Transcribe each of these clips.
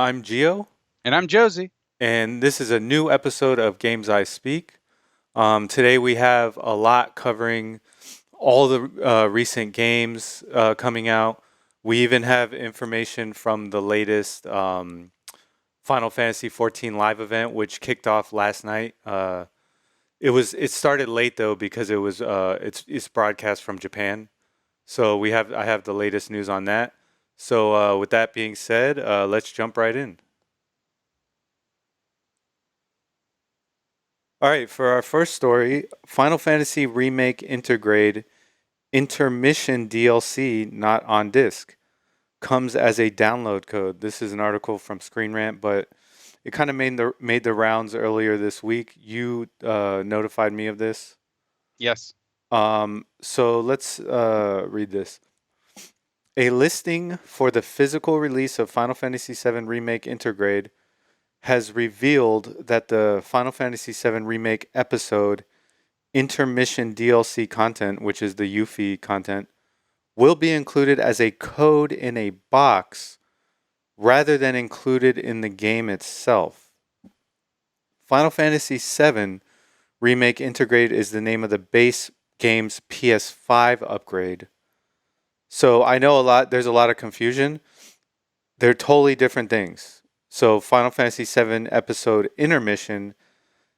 I'm Gio, And I'm Josie. and this is a new episode of Games I Speak. Today we have a lot covering all the recent games coming out. We even have information from the latest Final Fantasy XIV live event, which kicked off last night. It started late though because it's broadcast from Japan. So I have the latest news on that. So with that being said, let's jump right in. All right, for our first story, Final Fantasy Remake Intergrade Intermission DLC not on disc comes as a download code. This is an article from Screen Rant, but it kind of made the rounds earlier this week. You notified me of this. Yes. So let's read this. A listing for the physical release of Final Fantasy VII Remake Intergrade has revealed that the Final Fantasy VII Remake episode intermission DLC content, which is the Yuffie content, will be included as a code in a box rather than included in the game itself. Final Fantasy VII Remake Intergrade is the name of the base game's PS5 upgrade. So I know there's a lot of confusion. They're totally different things. So Final Fantasy VII Episode Intermission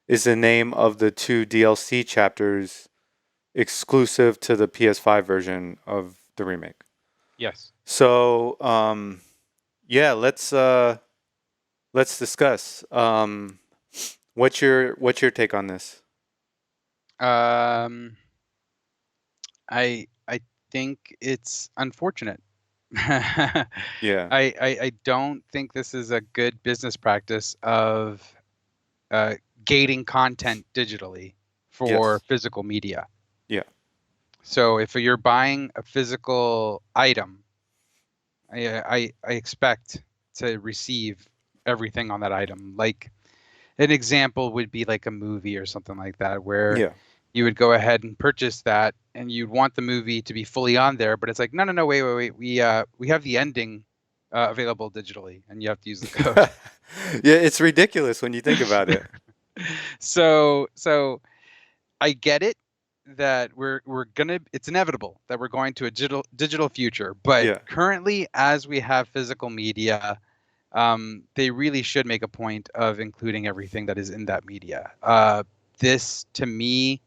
is the name of the two DLC chapters exclusive to the PS5 version of the remake. Yes. So yeah, let's discuss. What's your take on this? I think it's unfortunate. Yeah. I don't think this is a good business practice of gating content digitally for Yes. physical media. Yeah. So if you're buying a physical item, I expect to receive everything on that item. Like an example would be like a movie or something like that, where Yeah. you would go ahead and purchase that, and you'd want the movie to be fully on there, but it's like, no, wait. We have the ending available digitally, and you have to use the code. Yeah, it's ridiculous when you think about it. So I get it that we're gonna. It's inevitable that we're going to a digital future, but Yeah. currently, as we have physical media, they really should make a point of including everything that is in that media. This, to me,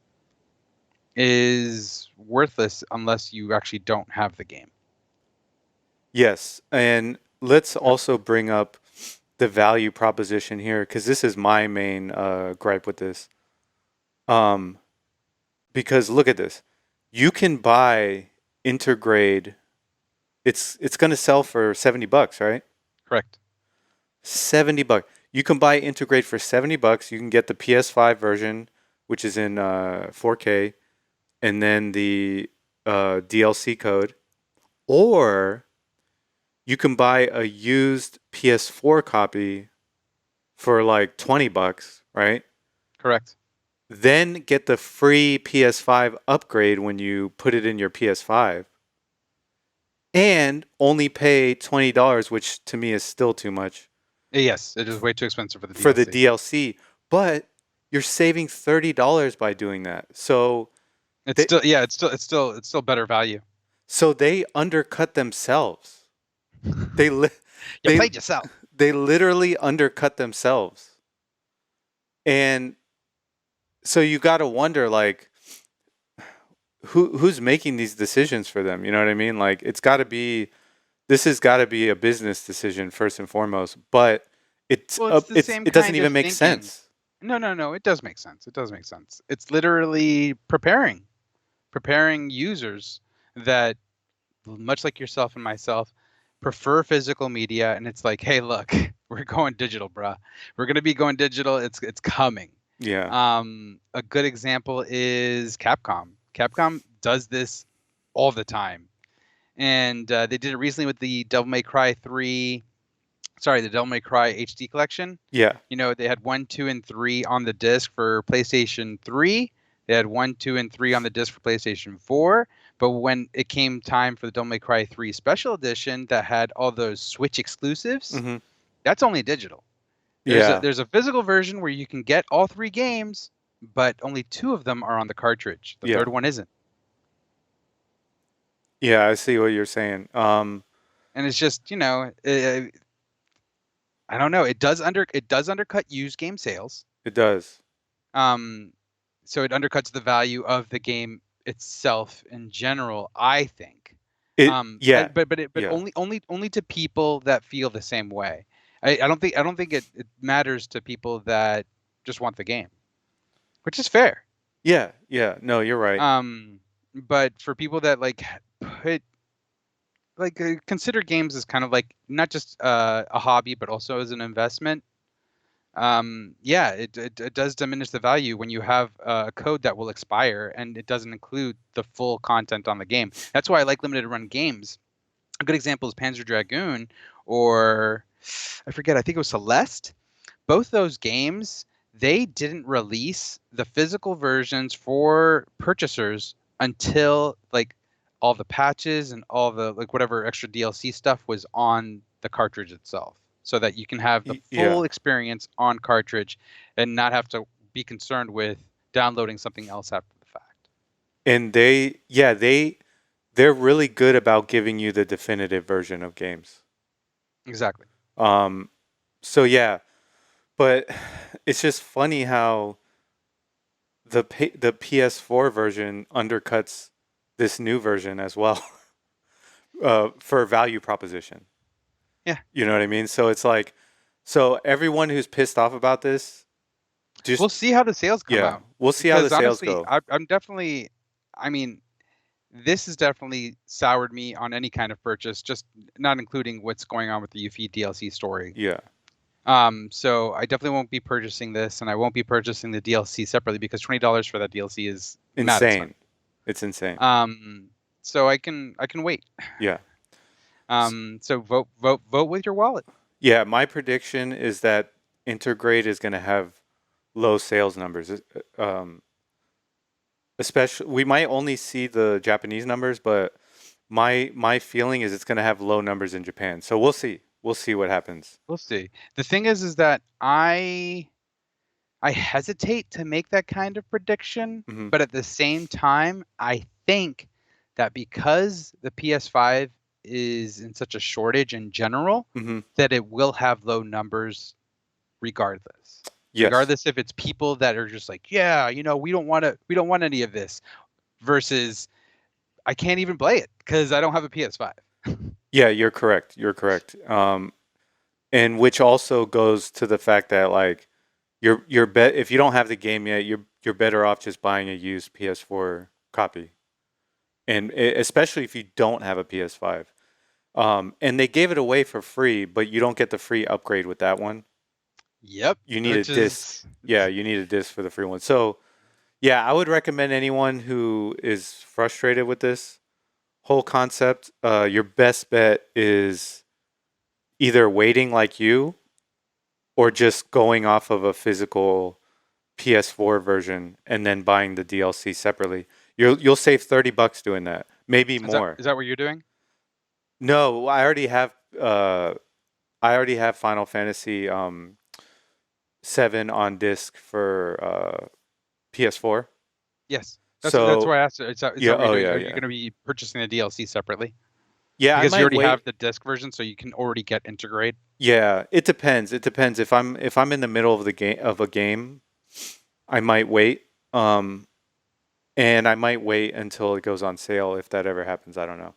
is worthless unless you actually don't have the game. Yes, and let's also bring up the value proposition here because this is my main gripe with this. Um, because look at this, you can buy Intergrade. It's going to sell for $70, right? Correct. $70. You can buy Intergrade for $70. You can get the PS5 version, which is in 4K, and then the DLC code, or you can buy a used PS4 copy for like $20, right? Correct. Then get the free PS5 upgrade when you put it in your PS5. And only pay $20, which to me is still too much. Yes, it is way too expensive for the DLC. For the DLC, but you're saving $30 by doing that. So it's still better value. So they undercut themselves. They played yourself. They literally undercut themselves. And so you got to wonder, like, who's making these decisions for them? You know what I mean? Like, this has got to be a business decision first and foremost. But it doesn't even make sense. No, it does make sense. It's literally preparing users that, much like yourself and myself, prefer physical media, and it's like, hey, look, we're going digital, bruh. We're gonna be going digital. It's coming. Yeah. A good example is Capcom. Capcom does this all the time, and they did it recently with the Devil May Cry HD collection. Yeah. You know, they had 1, 2, and 3 on the disc for PlayStation 3. They had 1, 2, and 3 on the disc for PlayStation 4. But when it came time for the Devil May Cry 3 Special Edition that had all those Switch exclusives, That's only digital. Yeah. There's a physical version where you can get all 3 games, but only 2 of them are on the cartridge. The Yeah. third one isn't. Yeah, I see what you're saying. And it's just, I don't know. It does undercut used game sales. It does. Um, so it undercuts the value of the game itself in general, I think. Yeah. But Yeah. only to people that feel the same way. I don't think it matters to people that just want the game, which is fair. Yeah. Yeah. No, you're right. Um, but for people that put consider games as kind of like not just a hobby, but also as an investment. Yeah, it does diminish the value when you have a code that will expire and it doesn't include the full content on the game. That's why I like limited run games. A good example is Panzer Dragoon, or I forget, I think it was Celeste. Both those games, they didn't release the physical versions for purchasers until all the patches and all the whatever extra DLC stuff was on the cartridge itself, so that you can have the Yeah. full experience on cartridge and not have to be concerned with downloading something else after the fact. And they're really good about giving you the definitive version of games. Exactly. Um, so yeah, but it's just funny how the PS4 version undercuts this new version as well for value proposition. Yeah. You know what I mean? So it's like, so everyone who's pissed off about this, just We'll see how the sales come yeah, out, we'll see how the because sales honestly, go. I'm definitely, I mean, this has definitely soured me on any kind of purchase, just not including what's going on with the Yuffie DLC story. Yeah, So I definitely won't be purchasing this, and I won't be purchasing the DLC separately because $20 for that DLC is mad insane. expensive. It's insane. So I can wait. Yeah. So vote with your wallet. Yeah, my prediction is that Intergrade is going to have low sales numbers. Especially, we might only see the Japanese numbers, but my feeling is it's going to have low numbers in Japan. So we'll see. We'll see what happens. We'll see. The thing is that I hesitate to make that kind of prediction, Hmm. but at the same time, I think that because the PS5 is in such a shortage in general, Hmm. that it will have low numbers regardless. Yes. Regardless if it's people that are just like, yeah, we don't want any of this, versus I can't even play it because I don't have a PS5. Yeah, you're correct. You're correct. And which also goes to the fact that like you're bet if you don't have the game yet, you're better off just buying a used PS4 copy, and especially if you don't have a PS5. And they gave it away for free, but you don't get the free upgrade with that one. Yep, You need a which disc. is Yeah, you need a disc for the free one. So yeah, I would recommend anyone who is frustrated with this whole concept. Your best bet is either waiting like you or just going off of a physical PS4 version and then buying the DLC separately. You'll save $30 doing that, maybe more. is that what you're doing? No, I already have Final Fantasy 7 on disc for PS4. Yes, that's So why I asked. Is yeah, that what you're oh doing? yeah, Are you yeah, going to be purchasing the DLC separately? yeah. I Because you might already wait. have the disc version, so you can already get Intergrade. Yeah, it depends. It depends if I'm in the middle of the game of a game, I might wait. Um, and I might wait until it goes on sale if that ever happens. I don't know.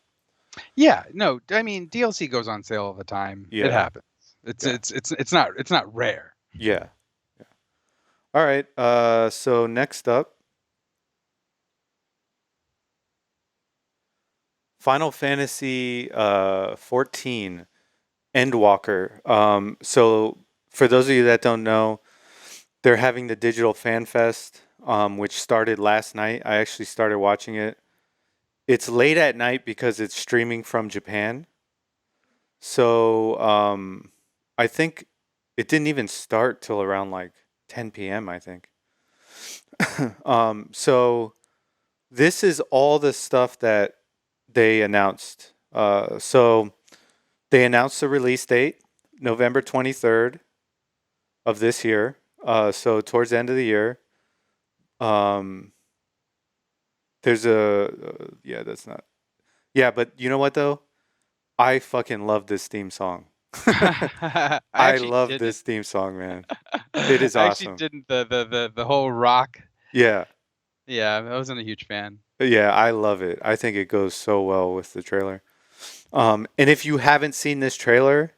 Yeah, no, I mean DLC goes on sale all the time. It Yeah, happens. yeah, It's not rare. yeah. All right. So next up, Final Fantasy 14 Endwalker. So for those of you that don't know, they're having the Digital Fan Fest, which started last night. I actually started watching it. It's late at night because it's streaming from Japan. So I think it didn't even start till around like 10 p.m. I think. So this is all the stuff that they announced. So they announced the release date. November 23rd of this year. So towards the end of the year. Um, there's yeah, that's not. Yeah, but you know what though? I fucking love this theme song. I I actually love didn't. this theme song, man. It I is actually awesome. didn't. The whole rock. Yeah. Yeah, I wasn't a huge fan. Yeah, I love it. I think it goes so well with the trailer. And if you haven't seen this trailer,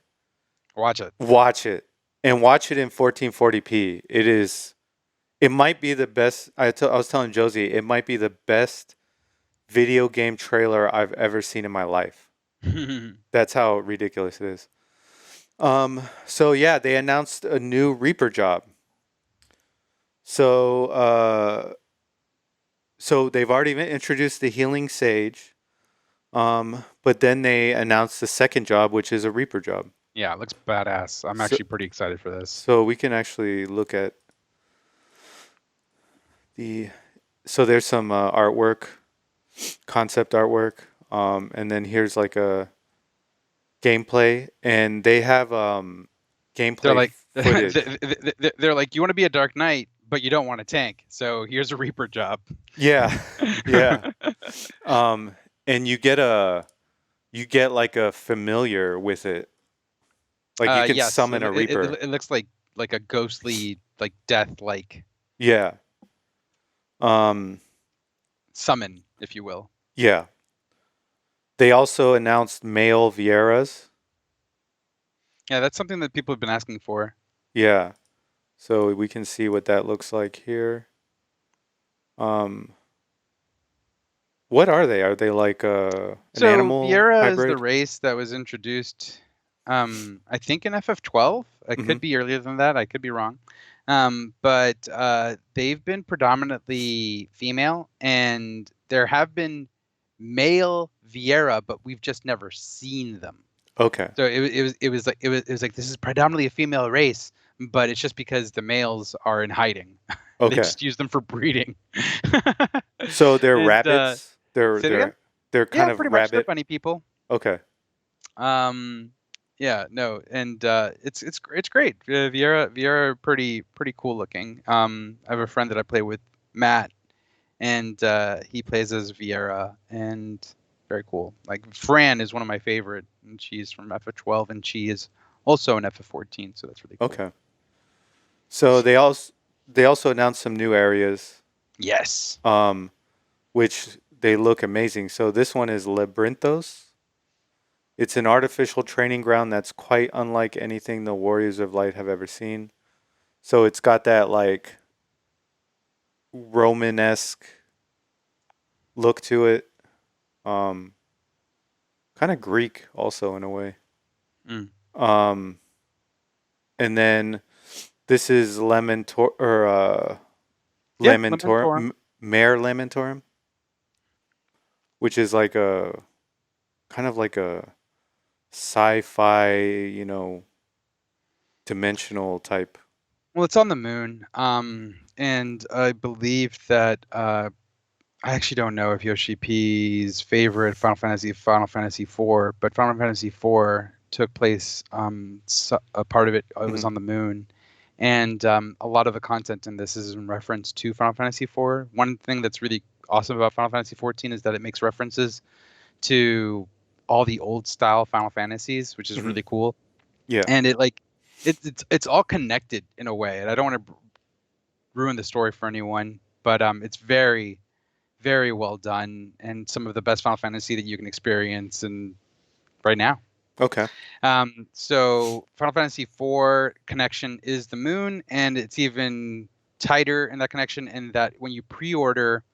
Watch it. watch it and watch it in 1440p. It might be the best. I was telling Josie, it might be the best video game trailer I've ever seen in my life. That's how ridiculous it is. So yeah, they announced a new Reaper job. So so they've already introduced the Healing Sage. But then they announced the second job, which is a Reaper job. Yeah, it looks badass. I'm So actually pretty excited for this. so we can actually look at the. So there's some artwork, concept artwork, and then here's like a gameplay, and they have They're gameplay like, footage. they're like, you want to be a Dark Knight, but you don't want to tank. So here's a Reaper job. Yeah, yeah. Um, and you get like a familiar with it. Like you can Yes, summon a Reaper. it looks like a ghostly, like death, like Yeah. Um, summon, if you will. yeah. They also announced male Vieras. Yeah, that's something that people have been asking for. Yeah. So we can see what that looks like here. Um, what are they? Are they like an So animal Viera is the hybrid? race that was introduced, I think in FF12. It Mm-hmm. could be earlier than that. I could be wrong. But they've been predominantly female, and there have been male Viera, but we've just never seen them. Okay. So it was like this is predominantly a female race, but it's just because the males are in hiding. They Okay. just use them for breeding. So they're And rabbits. say it again. They're Yeah, kind of pretty much. They're rabbit. bunny people. Okay. Um, yeah, no, and it's great. Viera are pretty cool looking. I have a friend that I play with, Matt, and he plays as Viera, and very cool. Like Fran is one of my favorite, and she's from FF12, and she is also in FF14, so that's really cool. Okay. So they also announced some new areas, Yes. which they look amazing. So this one is Lebrinthos. It's an artificial training ground that's quite unlike anything the Warriors of Light have ever seen. So it's got that like Romanesque look to it. Um, kind of Greek also in a way. Mm. Um, and then this is Lamentor or Yeah, Lamentorum. Mare Lamentorum, which is like a kind of like a sci-fi, dimensional type. Well, it's on the moon, and I believe that I actually don't know if Yoshi P's favorite Final Fantasy IV, but Final Fantasy IV took place. A part of it was Mhm. on the moon, and a lot of the content in this is in reference to Final Fantasy IV. One thing that's really awesome about Final Fantasy XIV is that it makes references to all the old style Final Fantasies, which is Mhm. really cool. Yeah. And it's all connected in a way. And I don't want to ruin the story for anyone, but it's very well done and some of the best Final Fantasy that you can experience and right now. Okay. So Final Fantasy IV connection is the moon, and it's even tighter in that connection in that when you pre-order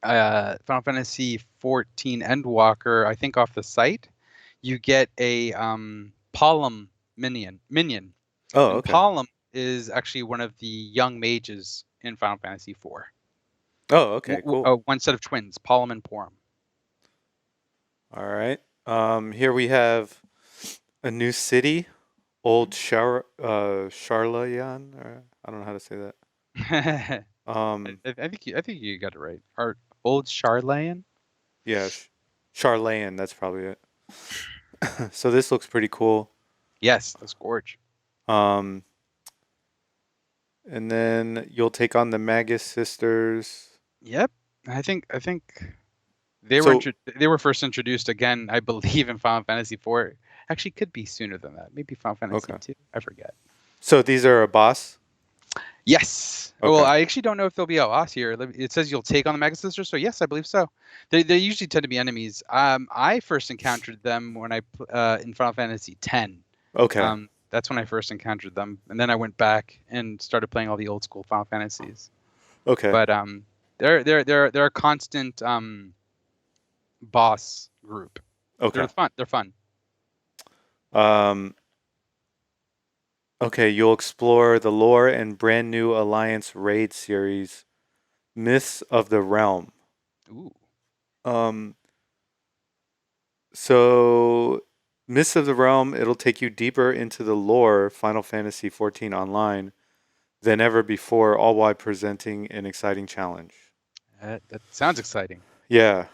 Final Fantasy XIV Endwalker, I think off the site, you get a Palom minion. Oh, And okay. Palom is actually one of the young mages in Final Fantasy IV. Oh, okay. Cool. One set of twins, Palom and Porom. All right. Here we have a new city, Old Charlayan. Or I don't know how to say that. I think you got it right. Our old Charlayan. Yeah, Charlayan. That's probably it. So this looks pretty cool. Yes, that's gorge. Um, and then you'll take on the Magus sisters. Yep. I think So they were first introduced again, I believe, in Final Fantasy IV. Actually, could be sooner than that. Maybe Final Fantasy okay. II. I forget. So these are a boss. Yes. Well, Okay. I actually don't know if there'll be a boss here. It says you'll take on the Mega Sisters, so yes, I believe so. They usually tend to be enemies. I first encountered them when in Final Fantasy X. Okay. That's when I first encountered them, and then I went back and started playing all the old school Final Fantasies. Okay. But they're a constant boss group. Okay. They're fun. They're fun. Um, okay. You'll explore the lore and brand new Alliance raid series, Myths of the Realm. Ooh. Um, so Myths of the Realm, it'll take you deeper into the lore Final Fantasy XIV Online than ever before, all while presenting an exciting challenge. That sounds exciting. Yeah.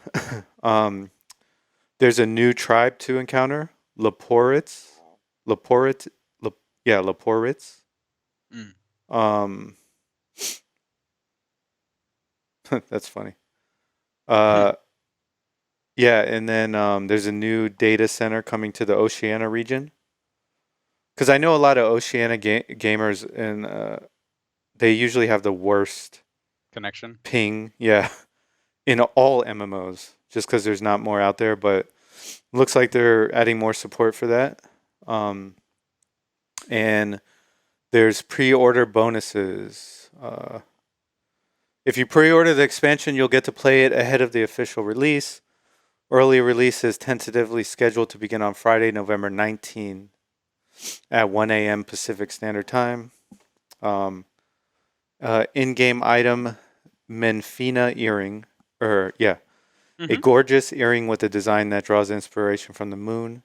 um, there's a new tribe to encounter, Leporits. Leporit, yeah, Leporits. Mm. Um, that's funny. Uh, yeah, and then there's a new data center coming to the Oceania region. Because I know a lot of Oceania gamers, and they usually have the worst Connection. ping, yeah, in all MMOs, just because there's not more out there. But looks like they're adding more support for that. And there's pre-order bonuses. If you pre-order the expansion, you'll get to play it ahead of the official release. Early release is tentatively scheduled to begin on Friday, November 19 at 1 a.m. Pacific Standard Time. In-game item, Menfina earring, a Mm-hmm. gorgeous earring with a design that draws inspiration from the moon.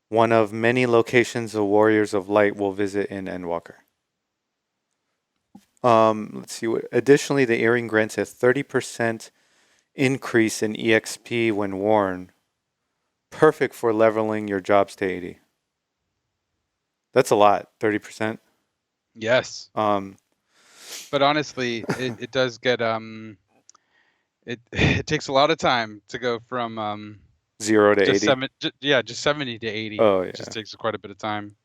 One of many locations the Warriors of Light will visit in Endwalker. Let's see. Additionally, the earring grants a 30% increase in EXP when worn. Perfect for leveling your jobs to 80. That's a lot, 30%. Yes. Um, But honestly, it does get it takes a lot of time to go from 0 to 80. just 70 to 80. Oh, It just yeah. takes quite a bit of time.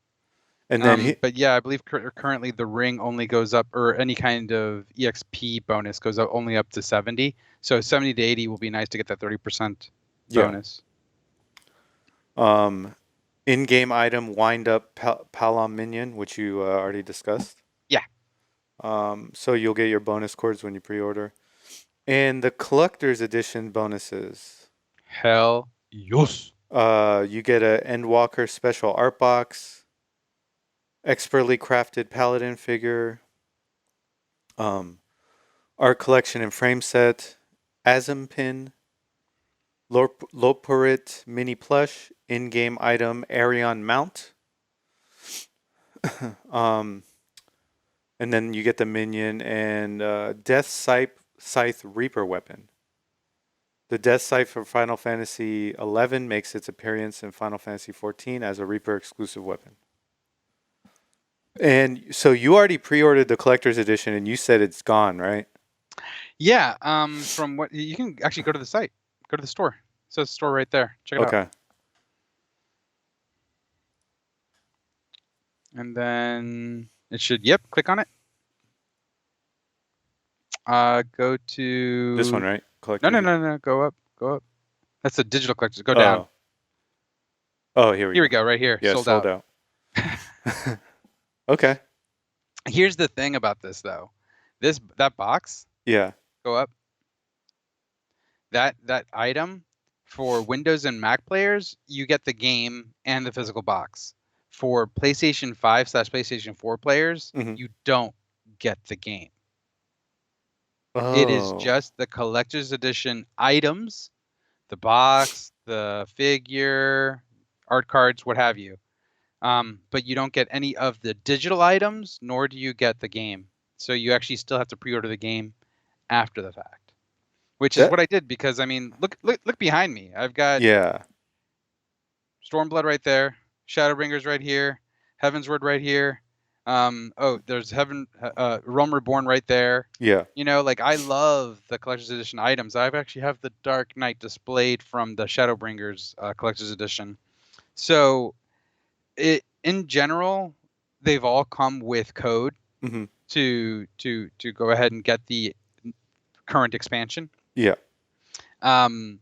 And then But yeah, I believe currently the ring only goes up, or any kind of EXP bonus goes up only up to 70. So 70 to 80 will be nice to get that 30% yeah. bonus. In-game item wind up Palom minion, which you already discussed. Yeah. So you'll get your bonus cords when you pre-order. And the collector's edition bonuses. Hell yes. You get a Endwalker special art box, expertly crafted paladin figure, art collection and frame set, Asm pin, Loporit mini plush, in-game item Arion mount. um, and then you get the minion and Death Scythe Reaper weapon. The Death Scythe for Final Fantasy XI makes its appearance in Final Fantasy XIV as a Reaper exclusive weapon. And so you already pre-ordered the collector's edition, and you said it's gone, right? Yeah. From what you can actually go to the site, go to the store. It says store right there. Check it out. Okay. And then it should. Yep. Click on it. Go This one, to. right? No, no, Collector's. no, no. Go up. Go up. That's the digital collectors. Go down. Oh. Oh, here we Here we go. go. Right here. Yeah, Sold sold out. out. Okay. Here's the thing about this though. That box. Yeah. Go up. That item for Windows and Mac players, you get the game and the physical box. For PlayStation 5/PlayStation 4 players, Mm-hmm. you don't get the game. It is Oh. just the collector's edition items, the box, the figure, art cards, what have you. But you don't get any of the digital items, nor do you get the game. So you actually still have to pre-order the game after the fact, which is That. what I did because I mean, look behind me. I've got Yeah. Stormblood right there. Shadowbringers right here, Heavensward right here. Oh, there's Realm Reborn right there. Yeah. You know, like I love the collector's edition items. I've actually have the Dark Knight displayed from the Shadowbringers collector's edition. So in general, they've all come with code Mm-hmm. to go ahead and get the current expansion. Yeah. Um,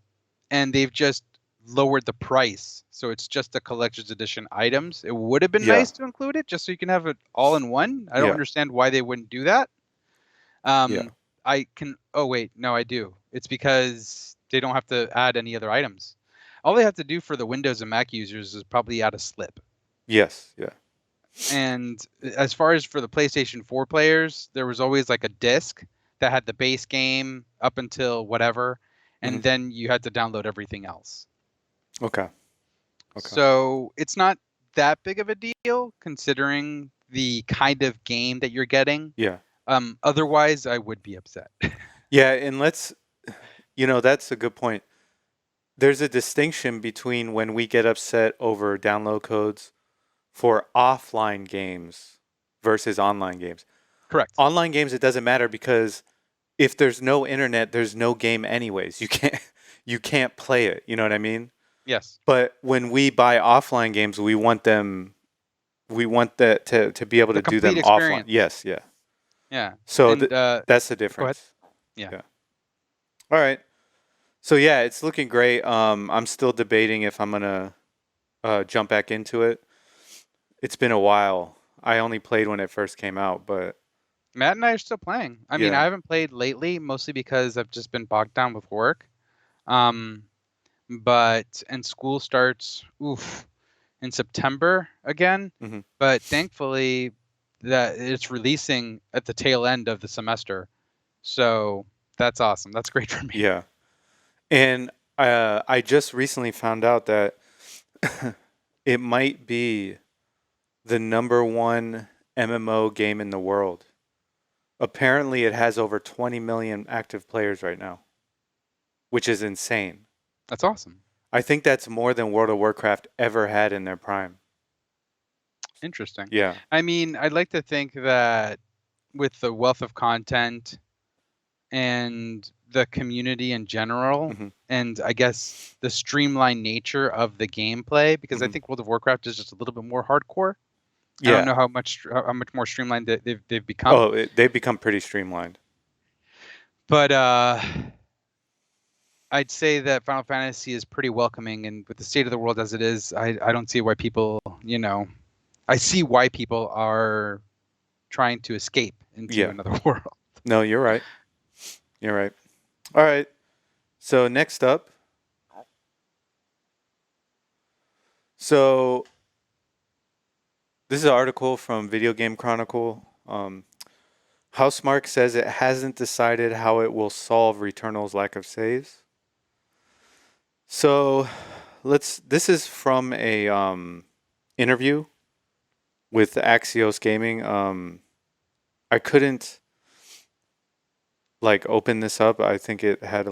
and they've just lowered the price, so it's just the collector's edition items. It would have been Yeah. nice to include it just so you can have it all in one. I don't Yeah. understand why they wouldn't do that. Yeah. I can. Oh wait, no, I do. It's because they don't have to add any other items. All they have to do for the Windows and Mac users is probably add a slip. Yes. Yeah. And as far as for the PlayStation 4 players, there was always like a disc that had the base game up until whatever, Mm-hmm. and then you had to download everything else. Okay. Okay. So it's not that big of a deal considering the kind of game that you're getting. Yeah. Otherwise, I would be upset. Yeah. And that's a good point. There's a distinction between when we get upset over download codes for offline games versus online games. Correct. Online games, it doesn't matter because if there's no internet, there's no game anyways. You can't play it. You know what I mean? Yes. But when we buy offline games, we want that to be able The to do complete them offline. experience. Yes, yeah. Yeah. So And that's the go ahead. difference. Yeah. All right. So yeah, it's looking great. I'm still debating if I'm gonna jump back into it. It's been a while. I only played when it first came out, but Matt and I are still playing. I mean, yeah. I haven't played lately, mostly because I've just been bogged down with work. Um, and school starts in September again. Hmm. But thankfully, that it's releasing at the tail end of the semester, so that's awesome. That's great for me. Yeah. And I just recently found out that it might be the number one MMO game in the world. Apparently, it has over 20 million active players right now, which is insane. That's awesome. I think that's more than World of Warcraft ever had in their prime. Interesting. Yeah. I mean, I'd like to think that with the wealth of content and the community in general, Hmm. and I guess the streamlined nature of the gameplay, because I Hmm. think World of Warcraft is just a little bit more hardcore. I don't Yeah. know how much more streamlined they've become, Oh, they've become pretty streamlined. but I'd say that Final Fantasy is pretty welcoming, and with the state of the world as it is, I don't see why people, I see why people are trying to escape into Yeah. another world. No, you're right. You're right. All right. So next up. So this is an article from Video Game Chronicle. Housemarque says it hasn't decided how it will solve Returnal's lack of saves. So this is from a interview with Axios Gaming. I couldn't open this up. I think it had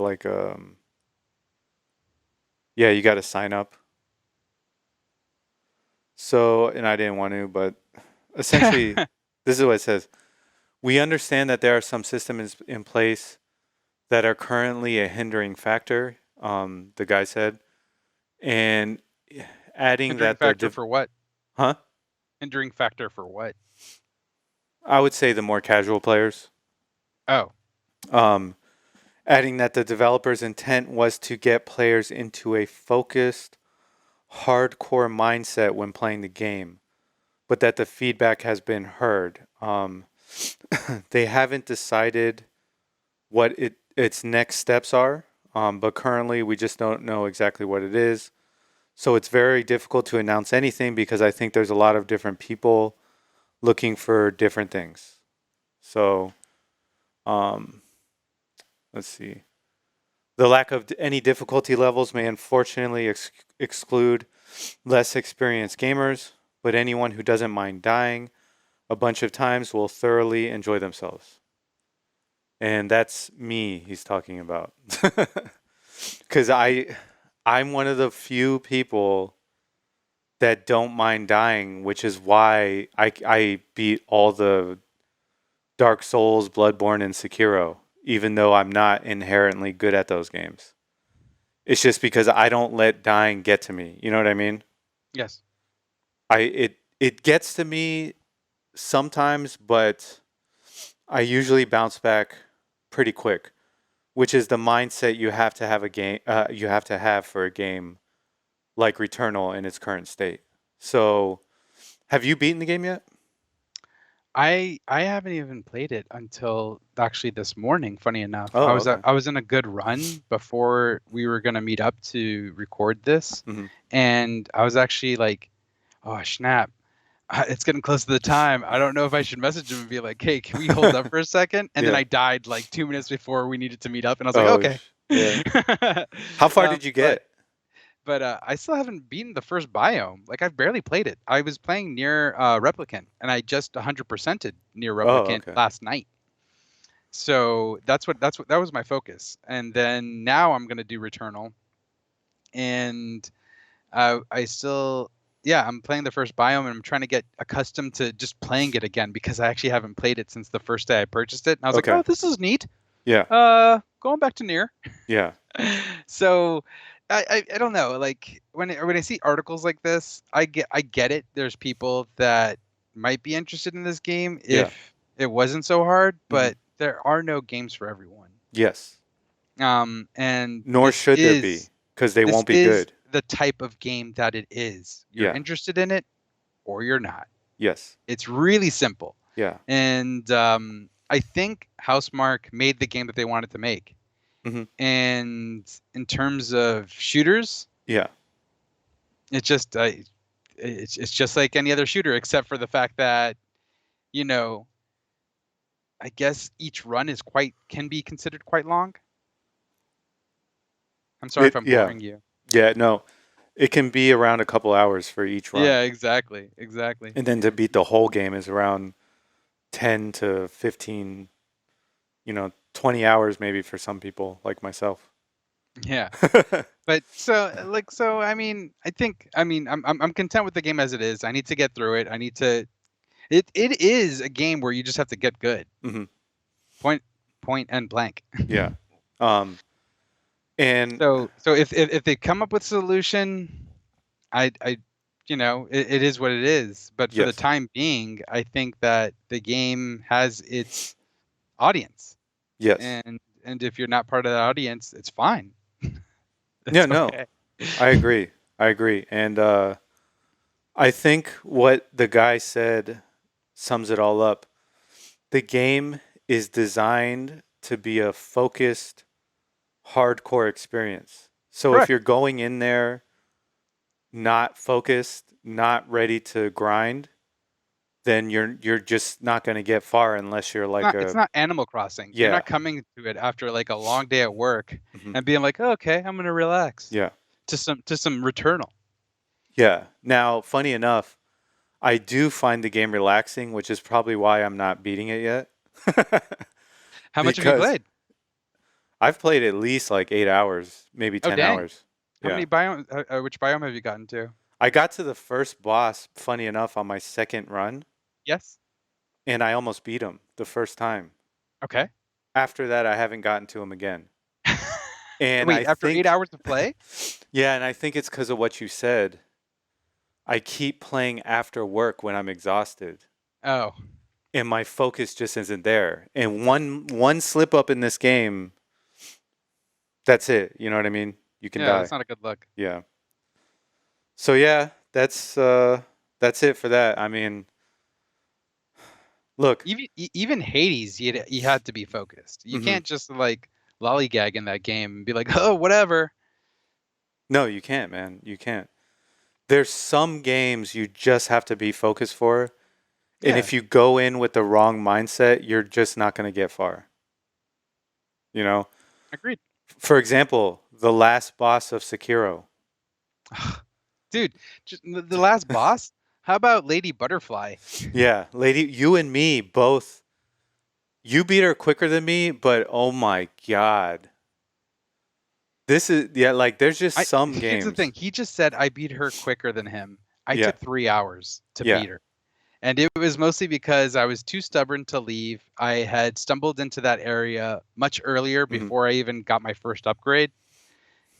yeah, you got to sign up. So, and I didn't want to, but essentially this is what it says. We understand that there are some systems in place that are currently a hindering factor, the guy said, and adding Hindering that the factor for what? huh? Hindering factor for what? I would say the more casual players. Oh, Um, adding that the developer's intent was to get players into a focused, hardcore mindset when playing the game, but that the feedback has been heard. They haven't decided what its next steps are, but currently we just don't know exactly what it is. So it's very difficult to announce anything because I think there's a lot of different people looking for different things. So, um, let's see. The lack of any difficulty levels may unfortunately exclude less experienced gamers, but anyone who doesn't mind dying a bunch of times will thoroughly enjoy themselves. And that's me he's talking about. Because I'm one of the few people that don't mind dying, which is why I beat all the Dark Souls, Bloodborne, and Sekiro, even though I'm not inherently good at those games. It's just because I don't let dying get to me. You know what I mean? Yes. It gets to me sometimes, but I usually bounce back pretty quick, which is the mindset you have to have a game. You have to have for a game like Returnal in its current state. So, have you beaten the game yet? I haven't even played it until actually this morning. Funny enough, Oh, okay. I was in a good run before we were gonna meet up to record this, Hmm. and I was actually like, "Oh snap, it's getting close to the time. I don't know if I should message him and be like, hey, can we hold up for a second?" And then Yeah. I died like 2 minutes before we needed to meet up, and I was like, Oh, "Okay." yeah. How far did you But get? I still haven't beaten the first biome. Like I've barely played it. I was playing near Replicant, and I just 100%ed near Oh, Replicant okay. last night. So that's what that was my focus. And then now I'm gonna do Returnal, and I still yeah I'm playing the first biome, and I'm trying to get accustomed to just playing it again because I actually haven't played it since the first day I purchased it. And I was like, Okay. oh, this is neat. Yeah. Going back to near. Yeah. So I don't know, like when I see articles like this, I get it. There's people that might be interested in this game Yeah. if it wasn't so hard, Hmm. but there are no games for everyone. Yes. And Nor should there be, because they this won't be is good. the type of game that it is. You're Yeah. interested in it or you're not. Yes. It's really simple. Yeah. And I think Housemarque made the game that they wanted to make. Hmm. And in terms of shooters, Yeah. it's just it's just like any other shooter, except for the fact that, you know, I guess each run can be considered quite long. I'm sorry if I'm Yeah. boring you. Yeah. No, it can be around a couple hours for each run. Yeah, exactly, exactly. And then to beat the whole game is around 10 to 15, 20 hours maybe for some people like myself. Yeah. But I mean, I'm content with the game as it is. I need to get through it. I need to. It is a game where you just have to get good. Hmm. Point and blank. Yeah. Um, and So if they come up with a solution, I it is what it is. But for the yes. time being, I think that the game has its audience, Yes. and if you're not part of that audience, it's fine. Yeah, It's no, okay. I agree. I agree. And I think what the guy said sums it all up. The game is designed to be a focused, hardcore experience. So if Correct. you're going in there not focused, not ready to grind, then you're just not going to get far unless you're like It's a not Animal Crossing. You're yeah. not coming to it after like a long day at work Hmm. and being like, oh, okay, I'm gonna relax Yeah. to some Returnal. Yeah. Now, funny enough, I do find the game relaxing, which is probably why I'm not beating it yet. How much have you Because played? I've played at least like 8 hours, maybe Oh, 10 dang. hours. How Yeah. many biome? Which biome have you gotten to? I got to the first boss, funny enough, on my second run, Yes. and I almost beat him the first time. Okay. After that, I haven't gotten to him again. And I Wait, after eight think, hours of play? yeah, and I think it's because of what you said. I keep playing after work when I'm exhausted, Oh, and my focus just isn't there. And one slip up in this game, that's it. You know what I mean? You can yeah, that's die. not a good look. Yeah. So yeah, that's it for that. I mean, look, Even Hades, you had to be focused. You hmm can't just like lollygag in that game and be like, oh, whatever. no, you can't, man. You can't. There's some games you just have to be focused for, and Yeah, if you go in with the wrong mindset, you're just not going to get far. You know? agreed. For example, the last boss of Sekiro. Dude, just the last boss. How about Lady Butterfly? Yeah, lady, you and me both. You beat her quicker than me, but oh my god. This is yeah, like there's just I some Here's the games. thing. He just said I beat her quicker than him. I Yeah. took 3 hours to Yeah. beat her. And it was mostly because I was too stubborn to leave. I had stumbled into that area much earlier Hmm. before I even got my first upgrade.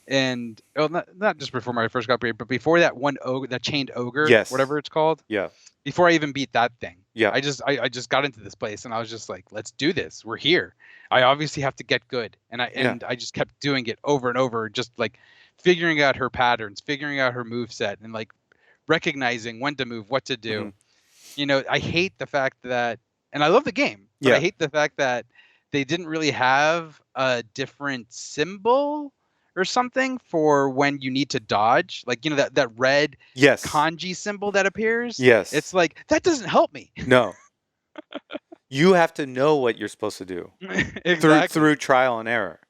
And well, not just before my first upgrade, but before that one ogre, that chained ogre, Yes. whatever it's called, Yeah. before I even beat that thing. Yeah. I just got into this place and I was just like, let's do this. We're here. I obviously have to get good. Yeah. And I just kept doing it over and over, just like figuring out her patterns, figuring out her move set, and like recognizing when to move, what to do. Hmm. I hate the fact that, and I love the game, but I Yeah. hate the fact that they didn't really have a different symbol or something for when you need to dodge. Like, that red Yes. kanji symbol that appears. It's Yes. like, that doesn't help me. No. You have to know what you're supposed to do through Exactly. through trial and error.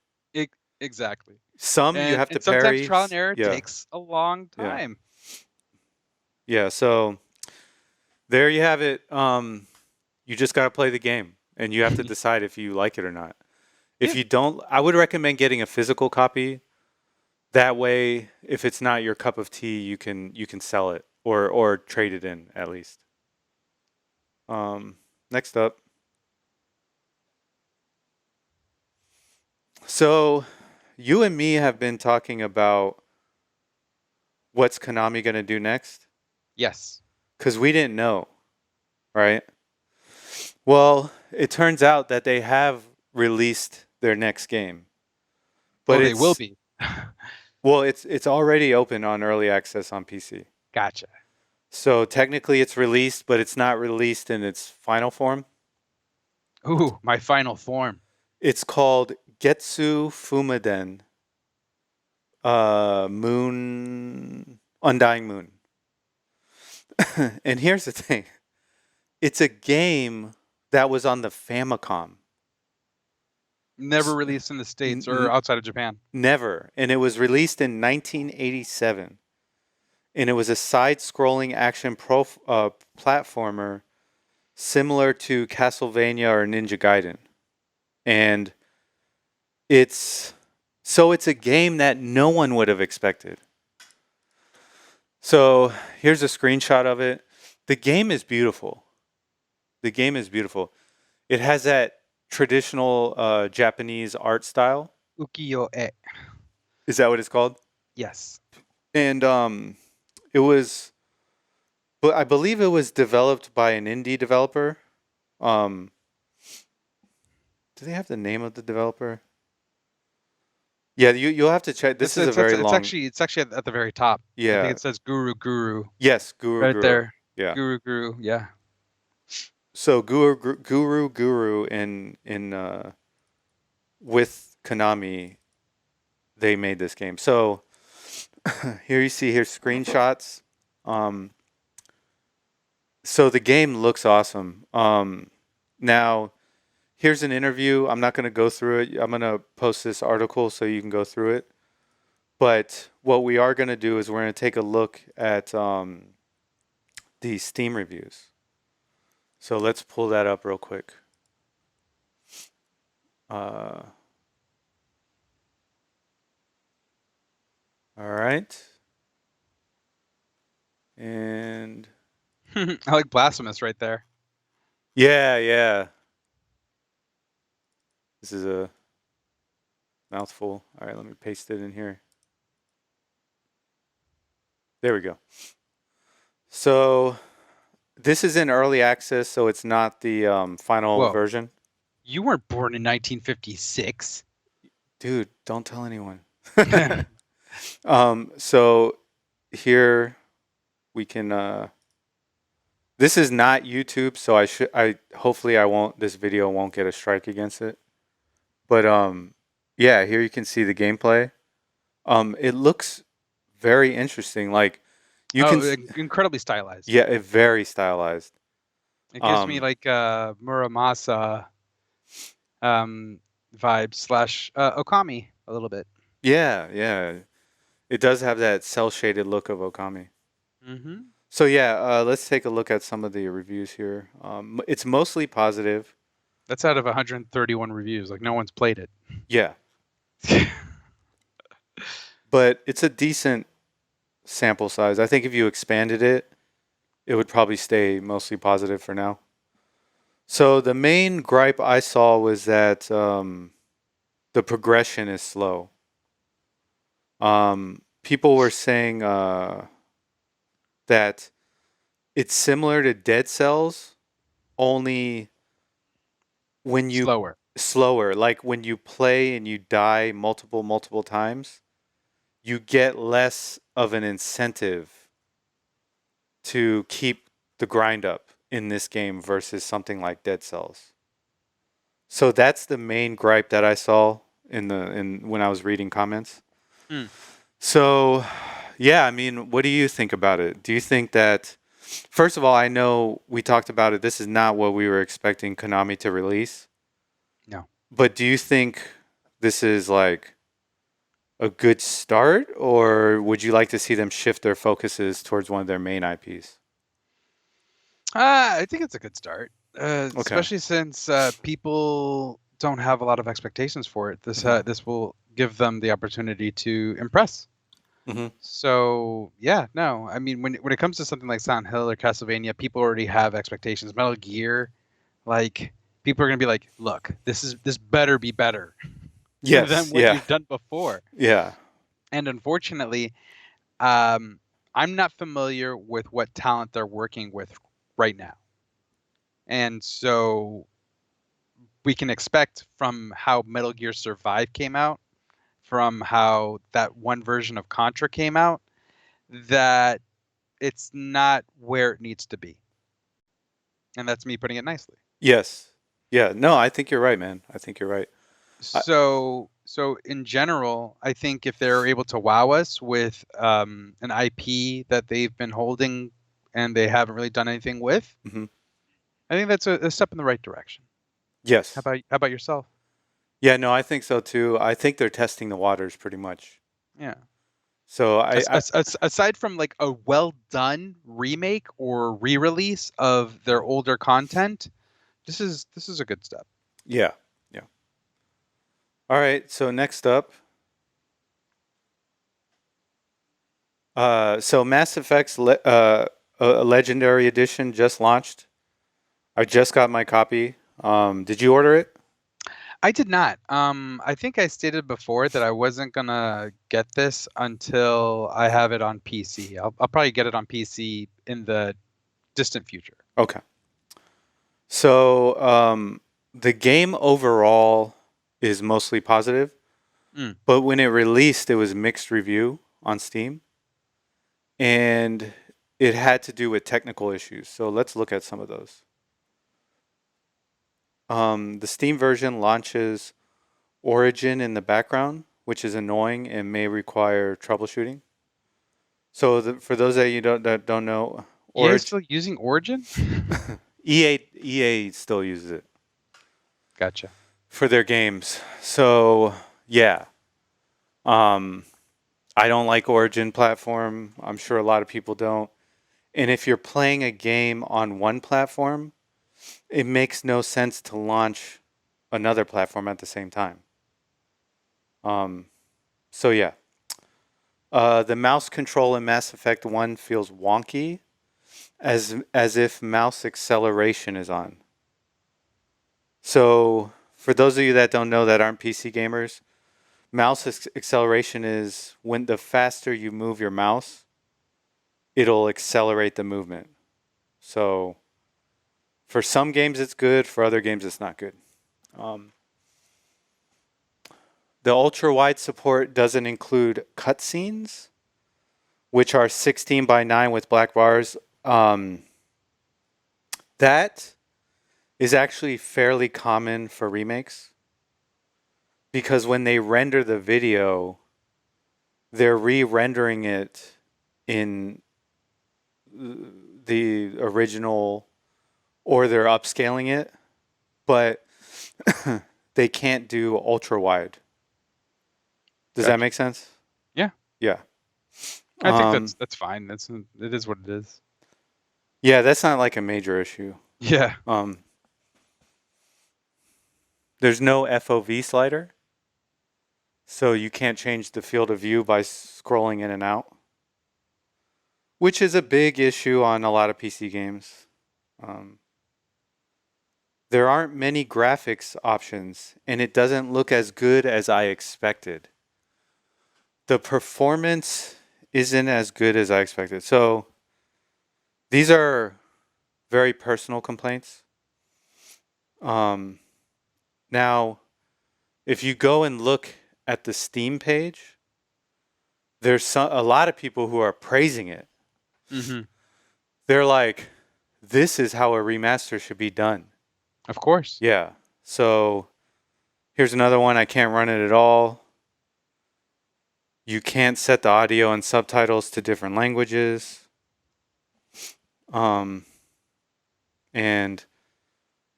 Exactly. Some you And have to and sometimes parry. trial and error Yeah. takes a long Yeah. time. Yeah. So there you have it. You just got to play the game and you have to decide if you like it or not. If Yeah. you don't, I would recommend getting a physical copy. That way, if it's not your cup of tea, you can sell it or trade it in at least. Next up. So, you and me have been talking about what's Konami going to do next Yes. because we didn't know, right? Well, it turns out that they have released their next game, but Oh, they will it's be. it's already open on early access on PC. Gotcha. So technically, it's released, but it's not released in its final form. Ooh, my final form. It's called GetsuFumaDen, Moon, Undying Moon. And here's the thing: it's a game that was on the Famicom. Never released in the States or outside of Japan. Never, and it was released in 1987, and it was a side-scrolling action platformer similar to Castlevania or Ninja Gaiden, and it's a game that no one would have expected. So here's a screenshot of it. The game is beautiful. The game is beautiful. It has that traditional Japanese art style. Ukiyo-e. Is that what it's called? Yes. And it was, but I believe it was developed by an indie developer. Um, do they have the name of the developer? Yeah, you'll have to check. This is a very long. It's actually at the very top. I think Yeah. it says Guru Yes, Guru right Guru. there. Yeah. Guru, yeah. So Guru in with Konami, they made this game. So here screenshots. So the game looks awesome. Now here's an interview. I'm not going to go through it. I'm going to post this article so you can go through it. But what we are going to do is we're going to take a look at the Steam reviews. So let's pull that up real quick. All right. And I like Blasphemous right there. yeah. This is a mouthful. All right, let me paste it in here. There we go. So this is in early access, so it's not the final Whoa. version. You weren't born in 1956. Dude, don't tell anyone. So here we can. This is not YouTube, so hopefully this video won't get a strike against it. But yeah, here you can see the gameplay. It looks very interesting. Like you can incredibly stylized. Yeah, very stylized. It gives me like Muramasa vibes / Okami a little bit. Yeah. It does have that cell shaded look of Okami. Mm-hmm. So yeah, let's take a look at some of the reviews here. It's mostly positive. That's out of 131 reviews. Like no one's played it. Yeah. But it's a decent sample size. I think if you expanded it, it would probably stay mostly positive for now. So the main gripe I saw was that the progression is slow. People were saying that it's similar to Dead Cells, only when you Slower. slower. Like when you play and you die multiple times, you get less of an incentive to keep the grind up in this game versus something like Dead Cells. So that's the main gripe that I saw in when I was reading comments. Hmm. So, yeah, I mean, what do you think about it? Do you think that first of all, I know we talked about it. This is not what we were expecting Konami to release. No. But do you think this is like a good start, or would you like to see them shift their focuses towards one of their main IPs? I think it's a good start, Okay. especially since people don't have a lot of expectations for it. Hmm. This will give them the opportunity to impress. Hmm. So yeah, no, I mean when it comes to something like Silent Hill or Castlevania, people already have expectations. Metal Gear, like people are gonna be like, look, this better be better than Yes. what Yeah. you've done before. Yeah. And unfortunately, um, I'm not familiar with what talent they're working with right now. And so we can expect from how Metal Gear Survive came out, from how that one version of Contra came out, that it's not where it needs to be. And that's me putting it nicely. Yes. Yeah. No, I think you're right, man. I think you're right. I, So in general, I think if they're able to wow us with an IP that they've been holding and they haven't really done anything with, mhm. I think that's a step in the right direction. Yes. How about yourself? Yeah. No, I think so too. I think they're testing the waters pretty much. Yeah. So Aside from like a well done remake or re-release of their older content, this is a good step. yeah. Yeah. All right. So next up, so Mass Effect's a Legendary Edition just launched. I just got my copy. Did you order it? I did not. I think I stated before that I wasn't gonna get this until I have it on PC. I'll probably get it on PC in the distant future. Okay. So the game overall is mostly positive, Mm. but when it released, it was mixed review on Steam, and it had to do with technical issues. So let's look at some of those. The Steam version launches Origin in the background, which is annoying and may require troubleshooting. So for those that don't know, EA Origin still using Origin? EA still uses it Gotcha. for their games. So yeah, um, I don't like Origin platform. I'm sure a lot of people don't. And if you're playing a game on one platform, it makes no sense to launch another platform at the same time. Um, so yeah, the mouse control in Mass Effect 1 feels wonky, as if mouse acceleration is on. So for those of you that don't know that aren't PC gamers, mouse acceleration is when the faster you move your mouse, it'll accelerate the movement. So for some games it's good, for other games it's not good. Um, the ultra wide support doesn't include cutscenes, which are 16 by 9 with black bars. That is actually fairly common for remakes because when they render the video, they're re-rendering it in the original, or they're upscaling it, but they can't do ultra wide. Does that Gotcha. make sense? Yeah. Yeah. I think Um, that's fine. It is what it is. yeah, that's not like a major issue. Yeah. Um, there's no FOV slider, so you can't change the field of view by scrolling in and out. which is a big issue on a lot of PC games. Um, there aren't many graphics options, and it doesn't look as good as I expected. The performance isn't as good as I expected. So these are very personal complaints. Now, if you go and look at the Steam page, there's a lot of people who are praising it. Mm-hmm. They're like, this is how a remaster should be done. Of course. Yeah. So here's another one. I can't run it at all. You can't set the audio and subtitles to different languages. And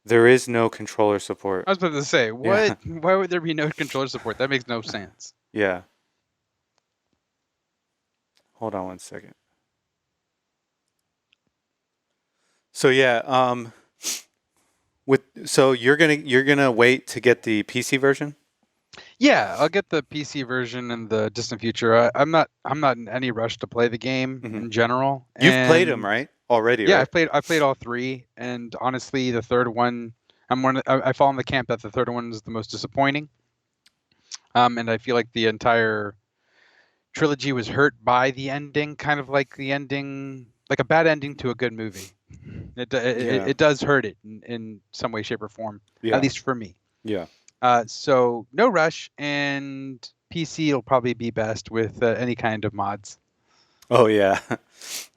there is no controller support. I was about to say, what? Yeah. Why would there be no controller support? That makes no sense. Yeah. Hold on one second. So yeah, so you're gonna wait to get the PC version? Yeah, I'll get the PC version in the distant future. I'm not in any rush to play the game in general. You've played them, And right? Already, yeah, right? I've played all three, and honestly, the third one, I fall in the camp that the third one is the most disappointing. And I feel like the entire trilogy was hurt by the ending, kind of like the ending, like a bad ending to a good movie. It does hurt it in some way, shape, or form, Yeah. at least for me. Yeah. So no rush, and PC will probably be best with any kind of mods. Oh yeah.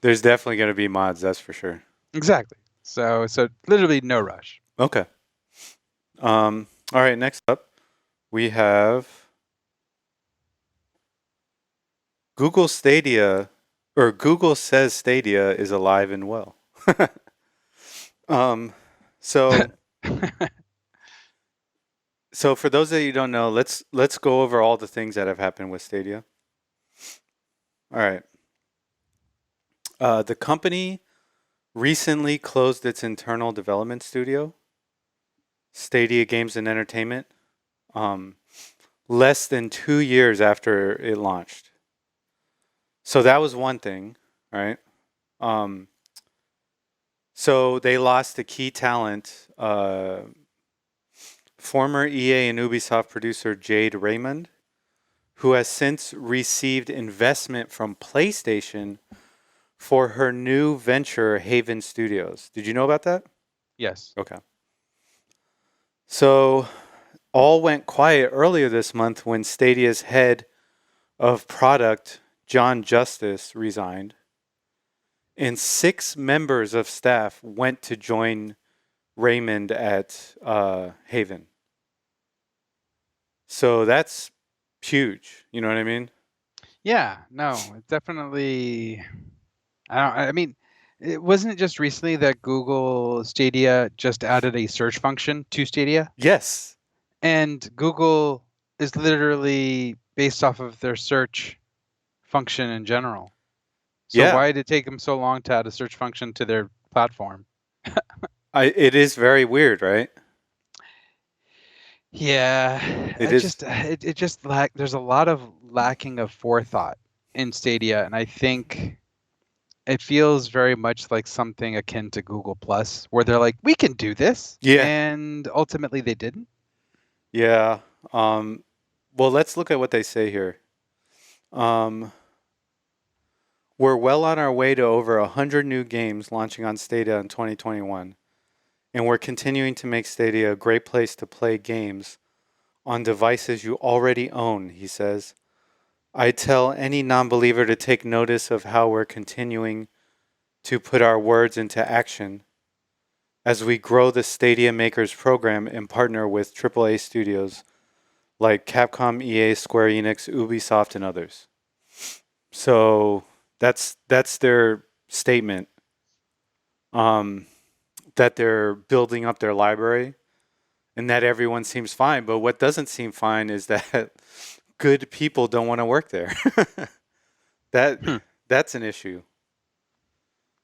There's definitely gonna be mods, that's for sure. Exactly. So literally no rush. Okay. All right, next up we have Google Stadia, or Google says Stadia is alive and well. So so for those that you don't know, let's go over all the things that have happened with Stadia. All right. The company recently closed its internal development studio, Stadia Games and Entertainment, less than 2 years after it launched. So that was one thing, right? So they lost a key talent, former EA and Ubisoft producer Jade Raymond, who has since received investment from PlayStation for her new venture, Haven Studios. Did you know about that? Yes. Okay. So all went quiet earlier this month when Stadia's head of product, John Justice, resigned, and 6 members of staff went to join Raymond at Haven. So that's huge. You know what I mean? Yeah. No. It definitely. I mean, wasn't it just recently that Google Stadia just added a search function to Stadia? Yes. And Google is literally based off of their search function in general. So Yeah. why did it take them so long to add a search function to their platform? It is very weird, right? Yeah, It is. it just there's a lot of lacking of forethought in Stadia, and I think it feels very much like something akin to Google Plus, where they're like, we can do this, Yeah. and ultimately they didn't. Yeah. Well, let's look at what they say here. We're well on our way to over 100 new games launching on Stadia in 2021, and we're continuing to make Stadia a great place to play games on devices you already own, he says. I tell any non-believer to take notice of how we're continuing to put our words into action as we grow the Stadia Makers program and partner with AAA studios like Capcom, EA, Square Enix, Ubisoft, and others. So that's their statement. That they're building up their library and that everyone seems fine. But what doesn't seem fine is that good people don't want to work there. That's an issue.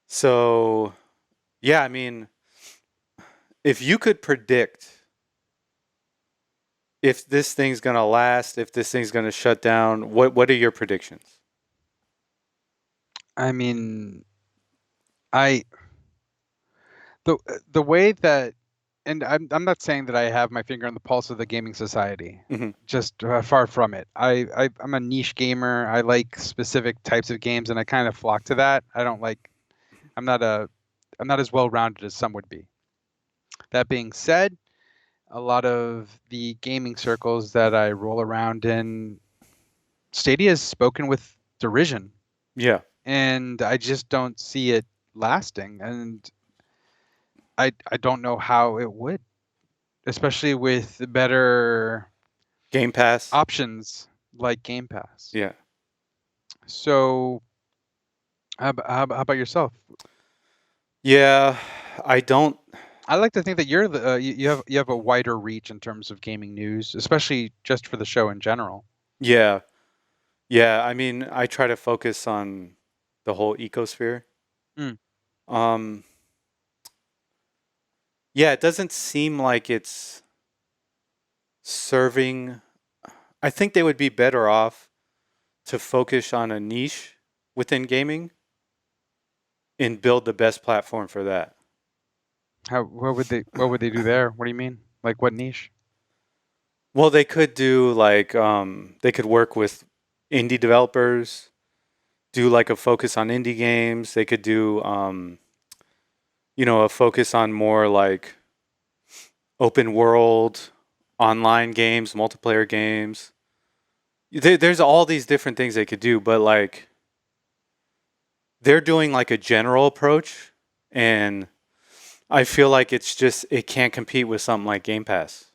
So yeah, I mean, if you could predict if this thing's gonna last, if this thing's gonna shut down, what are your predictions? I mean, I the the way that, and I'm not saying that I have my finger on the pulse of the gaming society. Hmm. Just far from it. I'm a niche gamer. I like specific types of games, and I kind of flock to that. I don't like. I'm not a. I'm not as well rounded as some would be. That being said, a lot of the gaming circles that I roll around in, Stadia is spoken with derision, Yeah. and I just don't see it lasting. And I don't know how it would, especially with better Game Pass. options like Game Pass. Yeah. So, how about yourself? Yeah. I don't. I like to think that you're the you have a wider reach in terms of gaming news, especially just for the show in general. Yeah. Yeah. I mean, I try to focus on the whole ecosphere. Mm. Um, yeah, it doesn't seem like it's serving. I think they would be better off to focus on a niche within gaming and build the best platform for that. How what would they do there? What do you mean? Like what niche? Well, they could do like they could work with indie developers, do like a focus on indie games. They could do a focus on more like open world online games, multiplayer games. There's all these different things they could do, but like they're doing like a general approach, and I feel like it can't compete with something like Game Pass,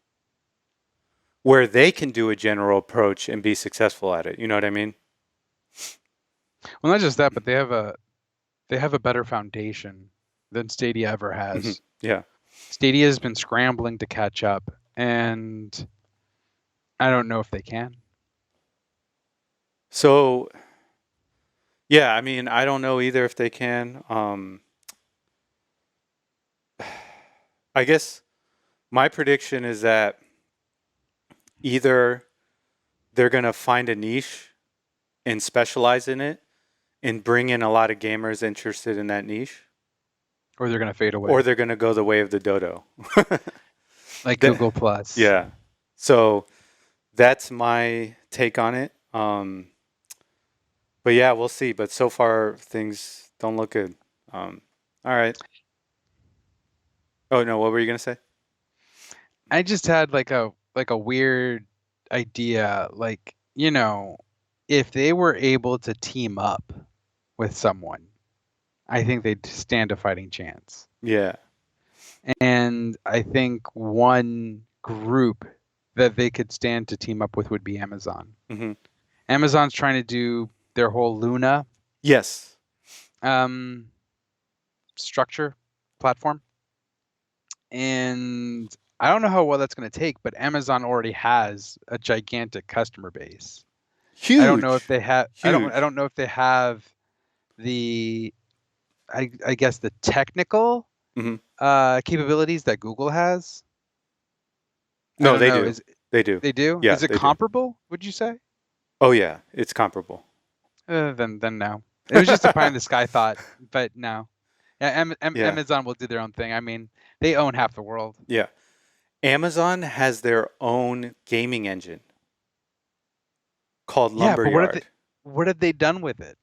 where they can do a general approach and be successful at it. You know what I mean? Well, not just that, but they have a better foundation than Stadia ever Hmm. has. Yeah. Stadia has been scrambling to catch up, and I don't know if they can. So yeah, I mean, I don't know either if they can. I guess my prediction is that either they're gonna find a niche and specialize in it and bring in a lot of gamers interested in that niche, Or they're gonna fade or away, they're gonna go the way of the dodo. like That- Google Plus. yeah. So that's my take on it. But yeah, we'll see. But so far, things don't look good. All right. Oh no, what were you gonna say? I just had like a weird idea, like, if they were able to team up with someone, I think they'd stand a fighting chance. Yeah. And I think one group that they could stand to team up with would be Amazon. Hmm. Amazon's trying to do their whole Luna Yes. um, structure platform, and I don't know how well that's going to take, but Amazon already has a gigantic customer base. I don't know if Huge. they have. I Huge. don't know if they have the. I guess the technical Hmm. capabilities that Google has. I No, don't they know. do. Is They do. They do? Yeah, Is it they do. comparable? Would you say? Oh yeah, it's comparable. Then no. It was just a pie in the sky thought, but no. Yeah, Yeah. Amazon will do their own thing. I mean, they own half the world. Yeah. Amazon has their own gaming engine called Yeah, but Lumberyard. what have they done with it?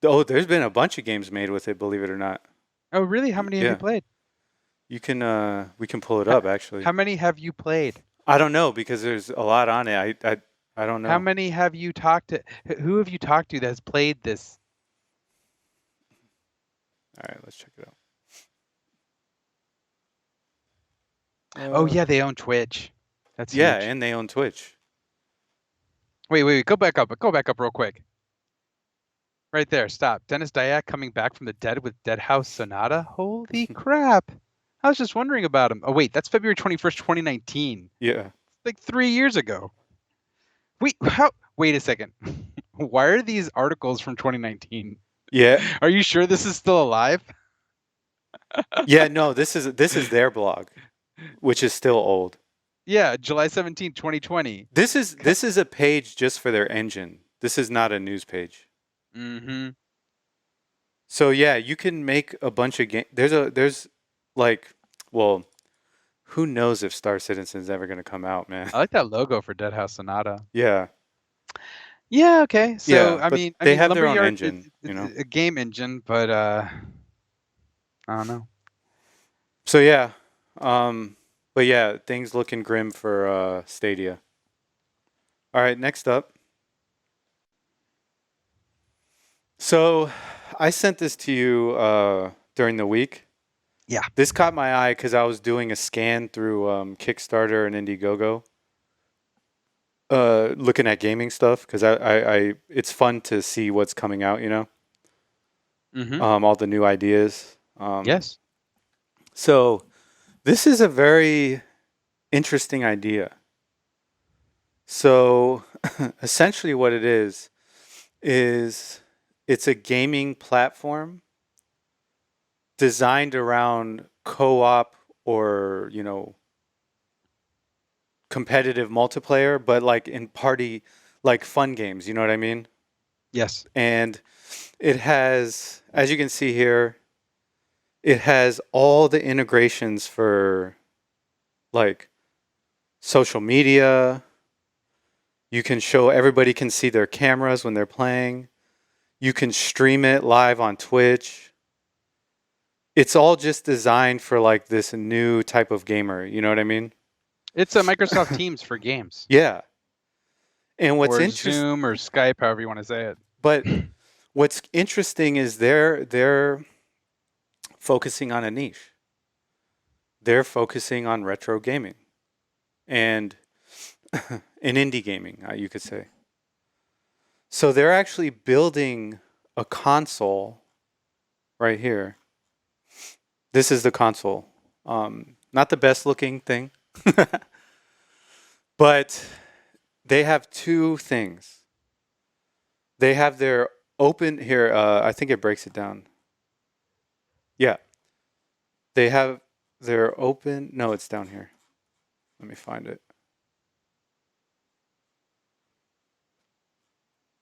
Oh, there's been a bunch of games made with it, believe it or not. Oh, really? How many have you Yeah. played? You can we can pull it How, up actually. how many have you played? I don't know because there's a lot on it. I don't How know. many have you talked to? Who have you talked to that has played this? All right, let's check it out. Oh yeah, they own Twitch. That's Yeah, huge. and they own Twitch. Wait, go back up. Go back up real quick. Right there, stop. Dennis Dyack coming back from the dead with Dead House Sonata? Holy crap. I was just wondering about him. Oh, wait, that's February 21st, 2019. Yeah. Like 3 years ago. Wait a second. Why are these articles from 2019? Yeah. Are you sure this is still alive? Yeah, no, this is their blog, which is still old. Yeah, July 17th, 2020. This is a page just for their engine. This is not a news page. Mm-hmm. So yeah, you can make a bunch of game. There's like, well, who knows if Star Citizen's ever gonna come out, man? I like that logo for Dead House Sonata. Yeah, Yeah, okay. So yeah, I but mean, I they mean, have their own Lumberyard engine, you it's know. a game engine, but I don't know. So yeah, but yeah, things looking grim for Stadia. All right, next up. So I sent this to you during the week. Yeah. This caught my eye because I was doing a scan through Kickstarter and Indiegogo, looking at gaming stuff because it's fun to see what's coming out, you know, Mm-hmm. all the new ideas. Yes. So this is a very interesting idea. So essentially, what it is it's a gaming platform designed around co-op or competitive multiplayer, but like in party, like fun games. You know what I mean? Yes. And it has, as you can see here, it has all the integrations for like social media. You can show everybody can see their cameras when they're playing. You can stream it live on Twitch. It's all just designed for like this new type of gamer. You know what I mean? It's a Microsoft Teams for games, Yeah. And what's or interesting, Zoom, or Skype, however you want to say but it. what's interesting is they're focusing on a niche. They're focusing on retro gaming and in indie gaming, you could say. So they're actually building a console right here. This is the console. Not the best looking thing, but they have two things. They have their open here. I think it breaks it down. Yeah, they have their open. No, it's down here. Let me find it.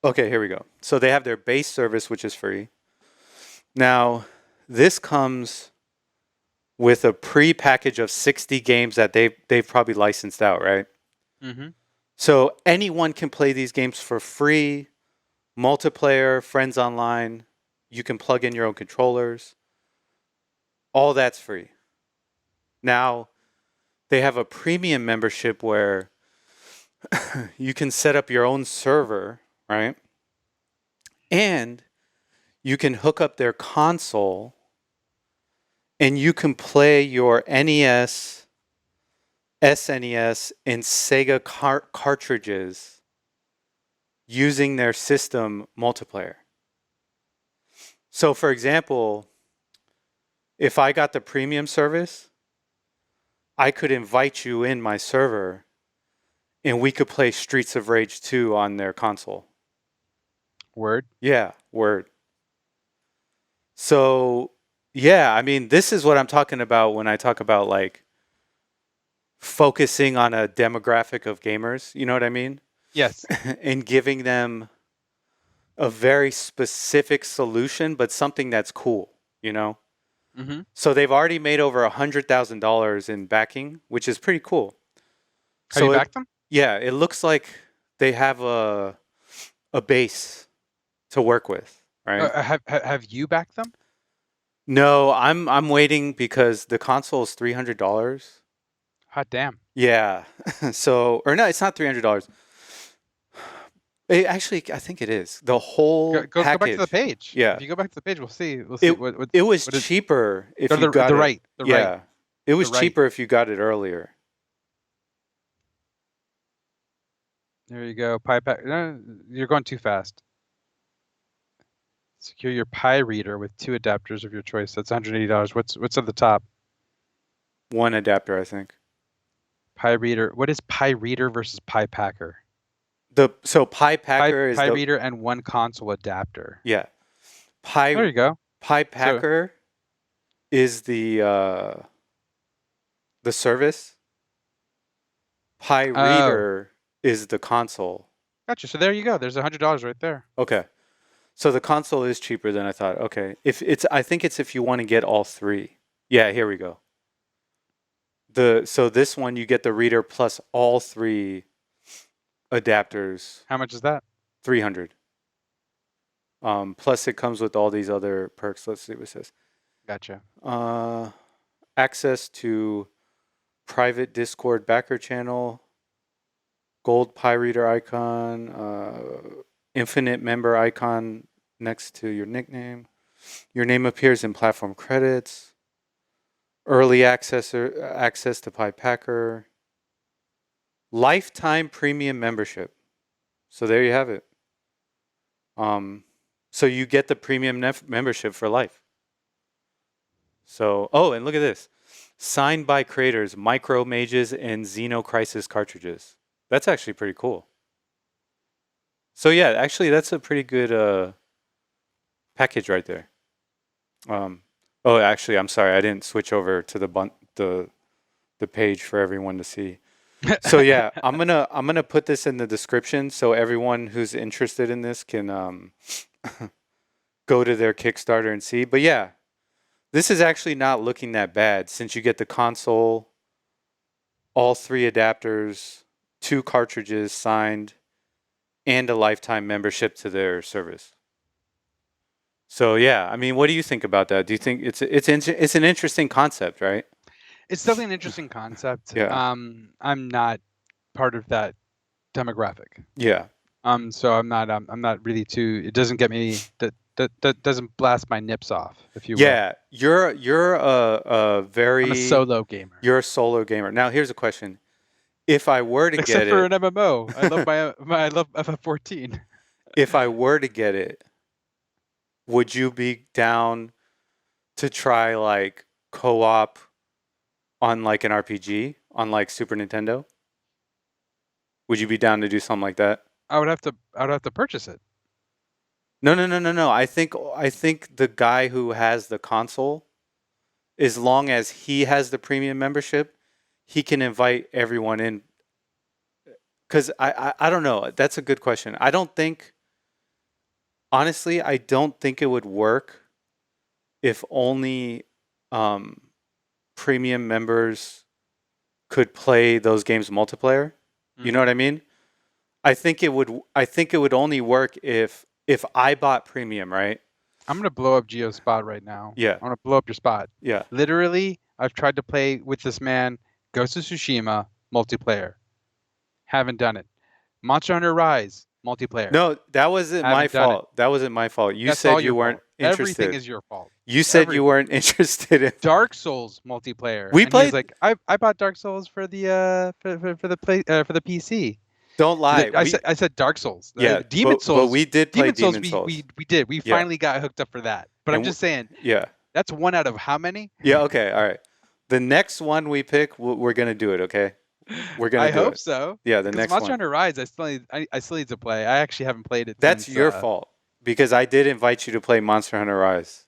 Okay, here we go. So they have their base service, which is free. Now, this comes with a pre-package of 60 games that they've probably licensed out, right? Mm-hmm. So anyone can play these games for free, multiplayer, friends online. You can plug in your own controllers. All that's free. Now, they have a premium membership where you can set up your own server, right? And you can hook up their console and you can play your NES, SNES, and Sega cartridges using their system multiplayer. So, for example, if I got the premium service, I could invite you in my server and we could play Streets of Rage 2 on their console. Word. Yeah, word. So, yeah, I mean, this is what I'm talking about when I talk about like focusing on a demographic of gamers. You know what I mean? Yes. And giving them a very specific solution, but something that's cool, you know? Mm-hmm. So they've already made over $100,000 in backing, which is pretty cool. Have you So backed them? yeah, it looks like they have a base to work with, right? Have you backed them? No, I'm waiting because the console is $300. Hot damn. Yeah. So or no, it's not $300. Actually, I think it is. The Go, whole go back to the package. page. Yeah. If you go back to the page, we'll see. We'll see It what it was what is. cheaper Go if to you the got it. right. The right. Yeah. It The was right. cheaper if you got it earlier. There you go. Piepacker. No, you're going too fast. Secure your Pi reader with 2 adapters of your choice. That's $180. What's at the top? One adapter, I think. Pi reader. What is Pi reader versus Piepacker? So Piepacker is Pi the reader and 1 console adapter. yeah. There you go. So Piepacker is the service. Pi oh, Reader is the console. gotcha. So there you go. There's $100 right there. Okay. So the console is cheaper than I thought. Okay. If it's I think it's if you want to get all three. Yeah, here we go. So this one you get the reader plus all three adapters, How much is that? 300. Plus it comes with all these other perks. Let's see what it says. Gotcha. Access to private Discord backer channel, gold pie reader icon, infinite member icon next to your nickname. Your name appears in platform credits. Early access to Piepacker. Lifetime premium membership. So there you have it. So you get the premium membership for life. So, and look at this. Signed by creators, Micro Mages and Xeno Crisis cartridges. That's actually pretty cool. So yeah, actually that's a pretty good package right there. Actually, I'm sorry, I didn't switch over to the page for everyone to see. So yeah, I'm gonna put this in the description so everyone who's interested in this can go to their Kickstarter and see. But yeah, this is actually not looking that bad since you get the console, all three adapters, 2 cartridges signed, and a lifetime membership to their service. So yeah, I mean, what do you think about that? Do you think it's an interesting concept, right? It's definitely an interesting concept. Yeah. I'm not part of that demographic. Yeah. So I'm not really too. It doesn't get me. That doesn't blast my nips off, if you will. Yeah, you're a very. I'm a solo gamer. You're a solo gamer. Now here's a question: if I were to Except get for it, an MMO, I love I love FF14. if I were to get it, would you be down to try like co-op on like an RPG on like Super Nintendo? Would you be down to do something like that? I would have to purchase it. No. I think the guy who has the console, as long as he has the premium membership, he can invite everyone in. Because I don't know. That's a good question. Honestly, I don't think it would work if only premium members could play those games multiplayer. You know what I mean? I think it would only work if I bought premium, right? I'm gonna blow up GeoSpot right now. Yeah. I'm gonna blow up your spot. Yeah. Literally, I've tried to play with this man, Ghost of Tsushima multiplayer. Haven't done it. Monster Hunter Rise multiplayer. No, that wasn't my Haven't done it. fault. That wasn't my fault. You That's said all you your weren't fault. interested. Everything is your fault. You said you Everything. weren't interested in Dark Souls multiplayer. We And played- He's like, I bought Dark Souls for the for the PC. Don't lie. I said Dark Souls. Yeah, Demon Souls. But we did play Demon Demon Souls. We did. We Yeah. finally got hooked up for that. But I'm just saying, Yeah. that's one out of how many? Yeah. Okay. All right. The next one we pick, we're gonna do it. Okay. We're gonna. I do hope it. so. Yeah. The next Monster one. Hunter Rise, I still need to play. I actually haven't played it. That's since, your fault because I did invite you to play Monster Hunter Rise.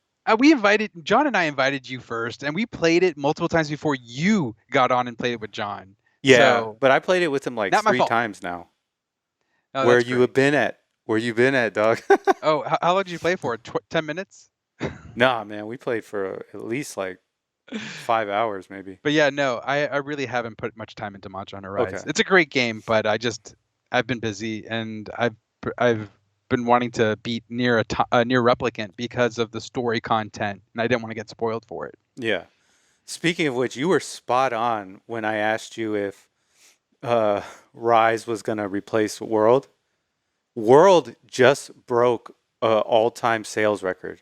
John and I invited you first, and we played it multiple times before you got on and played it with John. Yeah, So, but I played it with him like not my 3 fault. times now. oh, Where that's you great. have been at? Where you been at, dog? Oh, how long did you play for? 10 minutes? Nah, man, we played for at least like 5 hours, maybe. But yeah, no, I really haven't put much time into Monster Hunter Rise. Okay. It's a great game, but I've been busy and I've been wanting to beat near near replicant because of the story content, and I didn't want to get spoiled for it. Yeah. Speaking of which, you were spot on when I asked you if Rise was gonna replace World. World just broke an all-time sales record.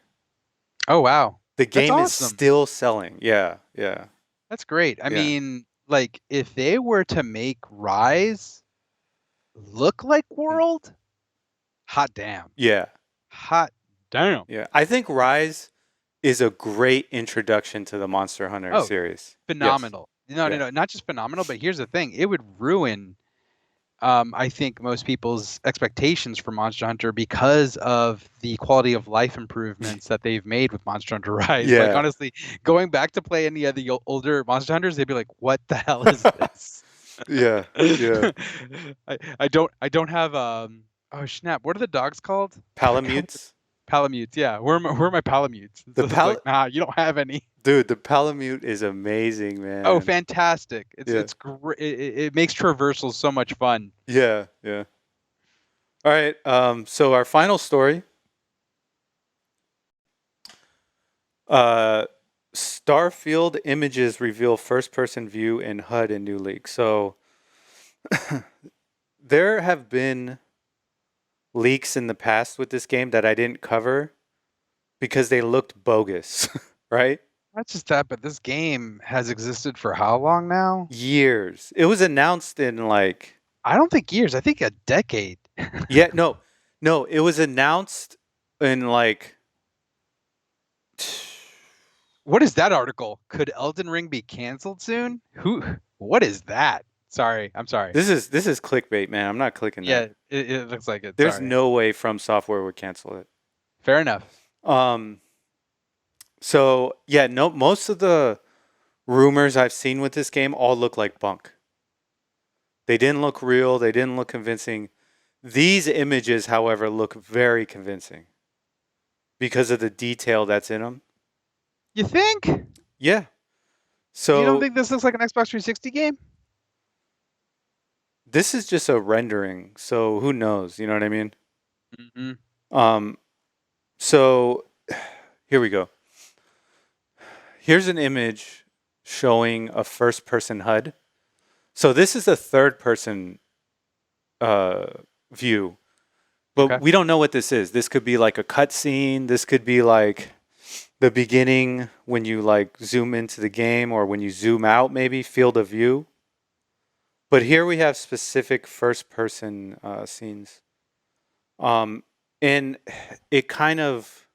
Oh wow, The game is awesome. still selling. Yeah. That's great. I Yeah. mean, like if they were to make Rise look like World, hot damn. Yeah. Hot damn. Yeah. I think Rise is a great introduction to the Monster Hunter series. Phenomenal. No, Yeah. not just phenomenal, but here's the thing. It would ruin I think most people's expectations for Monster Hunter because of the quality of life improvements that they've made with Monster Hunter Rise. Yeah. Like honestly, going back to play any of the older Monster Hunters, they'd be like, "What the hell is this?" Yeah. Yeah. I don't have oh snap! What are the dogs called? Palamutes. Palamutes, yeah. Where are my Palamutes? The It's like, nah, you don't have any. Dude, the Palamute is amazing, Oh, man. fantastic! Yeah. It's great. It makes traversals so much fun. Yeah, yeah. All right. So our final story. Uh, Starfield images reveal first-person view in HUD in new leak. So there have been leaks in the past with this game that I didn't cover because they looked bogus, right? Not just that, but this game has existed for how long now? Years. It was announced in like I don't think years. I think a decade. yeah, no, it was announced in like What is that article? Could Elden Ring be canceled soon? Who? What is that? Sorry, I'm sorry. this is clickbait, man. I'm not clicking Yeah, that. it looks like it. There's Sorry. no way From Software would cancel it. Fair enough. Um so yeah, no most of the rumors I've seen with this game all look like bunk. They didn't look real, they didn't look convincing. These images, however, look very convincing because of the detail that's in them. You think? Yeah. You don't So think this looks like an Xbox 360 game? this is just a rendering, so who knows? You know what I mean? Mm-hmm. Um, so here we go. Here's an image showing a first-person HUD. So this is a third-person view, but Okay. we don't know what this is. This could be like a cutscene. This could be like the beginning when you like zoom into the game, or when you zoom out, maybe field of view. But here we have specific first-person scenes, and it kind of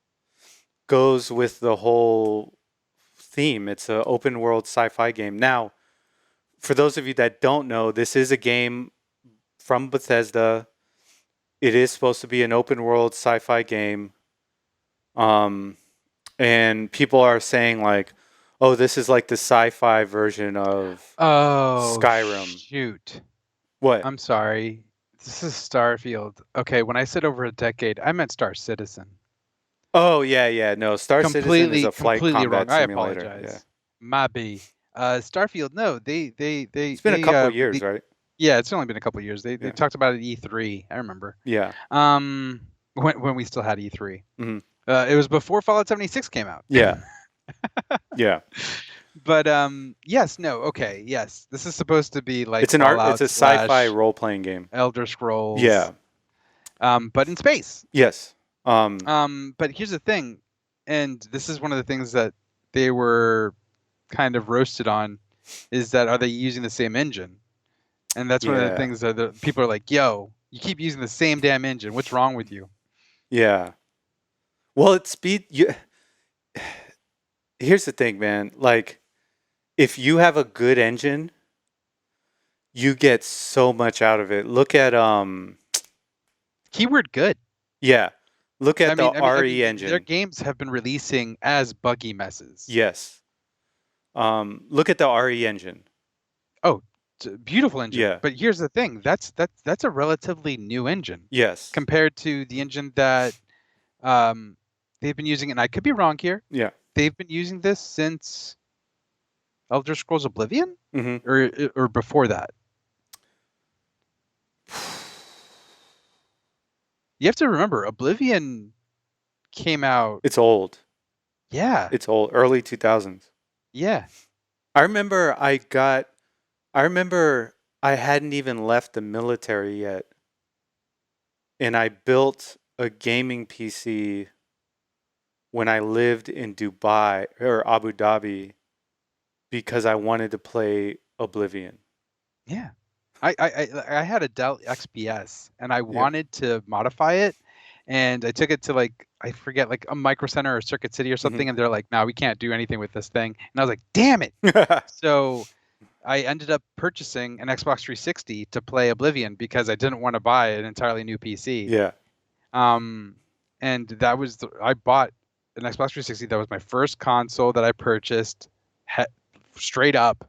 goes with the whole theme. It's an open world sci-fi game. Now, for those of you that don't know, this is a game from Bethesda. It is supposed to be an open world sci-fi game. And people are saying like, "Oh, this is like the sci-fi version of Oh, Skyrim." shoot. What? I'm sorry. This is Starfield. Okay, when I said over a decade, I meant Star Citizen. Oh, yeah, yeah. No, Star Citizen is a flight Completely wrong. combat I simulator. Yeah. apologize. My B. Starfield. No, It's been a couple years, right? yeah, it's only been a couple years. They Yeah. talked about it at E3. I remember. Yeah. When we still had E3. Mhm. It was before Fallout 76 came out. Yeah. Yeah. But yes, no, okay, yes. This is supposed to be like It's an art. Fallout It's a sci-fi slash role-playing game. Elder Scrolls. Yeah. But in space. Yes. But here's the thing, and this is one of the things that they were kind of roasted on, is that are they using the same engine? And that's one of the Yeah. things that the people are like, "Yo, you keep using the same damn engine. What's wrong with you?" Yeah. Well, it's speed. Here's the thing, man. Like, if you have a good engine, you get so much out of it. Look at Keyword good. yeah. Look at the I RE mean, engine. their games have been releasing as buggy messes. Yes. Look at the RE engine. Oh, it's a beautiful engine. Yeah. But here's the thing. That's a relatively new engine Yes. compared to the engine that they've been using, and I could be wrong here. Yeah. They've been using this since Elder Scrolls Oblivion, Mm-hmm. or before that. You have to remember, Oblivion came out. It's old. Yeah. It's old. Early 2000s. Yeah. I remember I hadn't even left the military yet. And I built a gaming PC when I lived in Dubai or Abu Dhabi because I wanted to play Oblivion. Yeah. I had a Dell XPS, and I wanted to modify it, and I took it to like, I forget, like a Micro Center or Circuit City or something, and they're like, "No, we can't do anything with this thing." And I was like, "Damn it!" So I ended up purchasing an Xbox 360 to play Oblivion because I didn't want to buy an entirely new PC. Yeah. And that was I bought an Xbox 360. That was my first console that I purchased, straight up,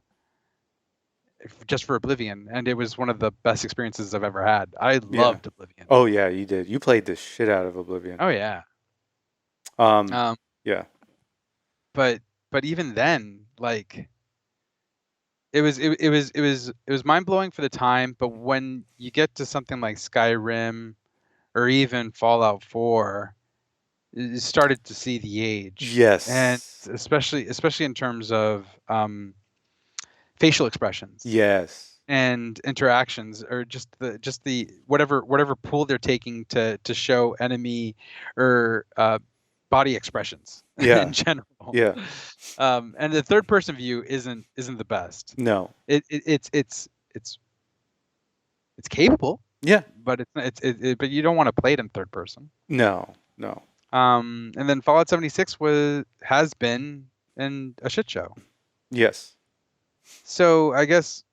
just for Oblivion, and it was one of the best experiences I've ever had. I loved Oblivion. Oh yeah, you did. You played the shit out of Oblivion. Oh yeah. Um, Yeah. but even then, like it was mind blowing for the time. But when you get to something like Skyrim or even Fallout 4, you started to see the age, and Yes. especially in terms of facial expressions Yes. and interactions, or just the whatever pool they're taking to show enemy or body expressions in Yeah. general. Yeah. And the third person view isn't the best. No. It's it's capable, Yeah. but but you don't want to play it in third person. No. No. And then Fallout 76 has been in a shit show. Yes. So I guess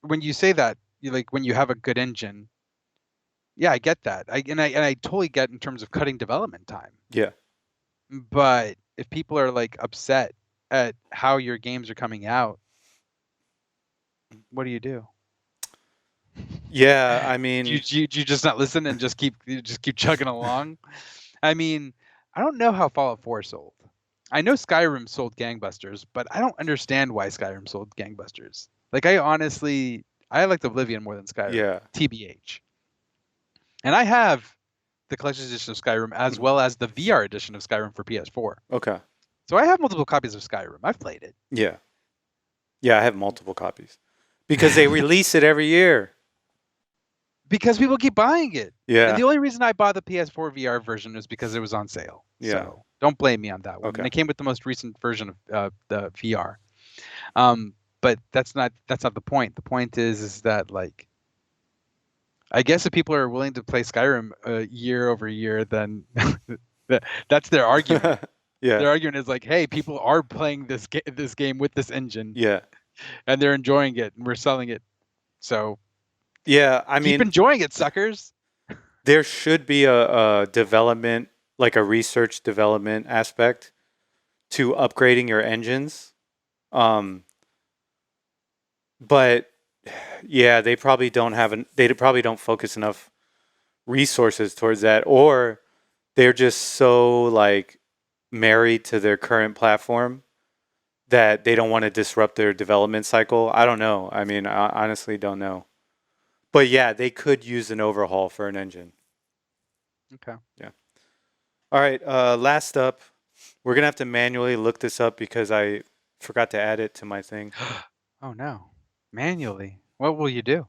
when you say that, you like when you have a good engine, yeah, I get that. I totally get in terms of cutting development time. Yeah. But if people are like upset at how your games are coming out, what do you do? Yeah. I Do you, mean, do you, do you just not listen and just keep chugging along? I mean, I don't know how Fallout 4 sold. I know Skyrim sold gangbusters, but I don't understand why Skyrim sold gangbusters. Like I liked Oblivion more than Skyrim, yeah. TBH. And I have the collector's edition of Skyrim as Mhm. well as the VR edition of Skyrim for PS4. Okay. So I have multiple copies of Skyrim. I've played it. Yeah. Yeah. I have multiple copies because they release it every year. Because people keep buying it. And Yeah. the only reason I bought the PS4 VR version is because it was on sale. Yeah. So don't blame me on that one. Okay. And it came with the most recent version of the VR. But that's not the point. The point is that like I guess if people are willing to play Skyrim year over year, then that's their argument. Yeah. Their argument is like, hey, people are playing this game with this engine, Yeah. and they're enjoying it, and we're selling it. So Yeah. I keep mean, enjoying it, suckers. there should be a development, like a research development aspect to upgrading your engines. Um, but yeah, they probably don't they probably don't focus enough resources towards that, or they're just so like married to their current platform that they don't want to disrupt their development cycle. I don't know. I mean, I honestly don't know. But yeah, they could use an overhaul for an engine. Okay. Yeah. All right. Last up, we're gonna have to manually look this up because I forgot to add it to my thing. Oh no. Manually. What will you do?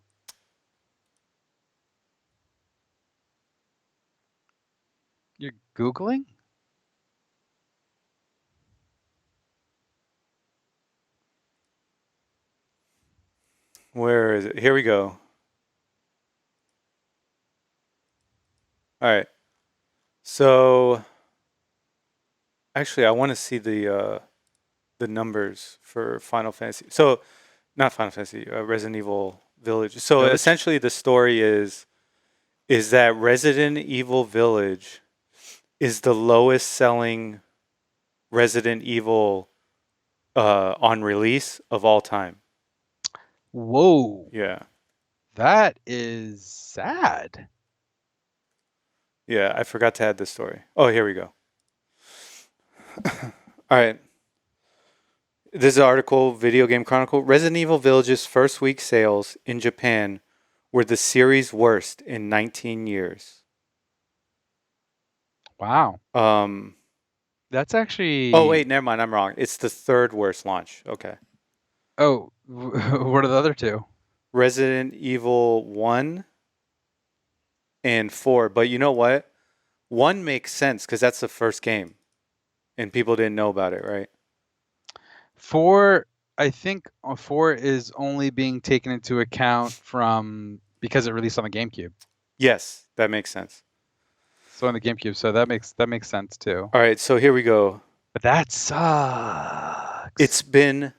You're Googling? Where is it? Here we go. All right. So actually, I want to see the numbers for Final Fantasy. So not Final Fantasy, Resident Evil Village. So Village? essentially, the story is that Resident Evil Village is the lowest selling Resident Evil on release of all time. Whoa. Yeah. That is sad. Yeah, I forgot to add this story. Oh, here we go. All right. This is an article, Video Game Chronicle. Resident Evil Village's first week sales in Japan were the series' worst in 19 years. Wow. Um. That's Oh actually wait, never mind. I'm wrong. It's the third worst launch. Okay. Oh, what are the other two? Resident Evil 1 and 4. But you know what? 1 makes sense because that's the first game, and people didn't know about it, right? 4, I think 4 is only being taken into account from because it released on the GameCube. Yes, that makes sense. So on the GameCube, so that makes sense too. All right, so here we go. But that sucks. It's been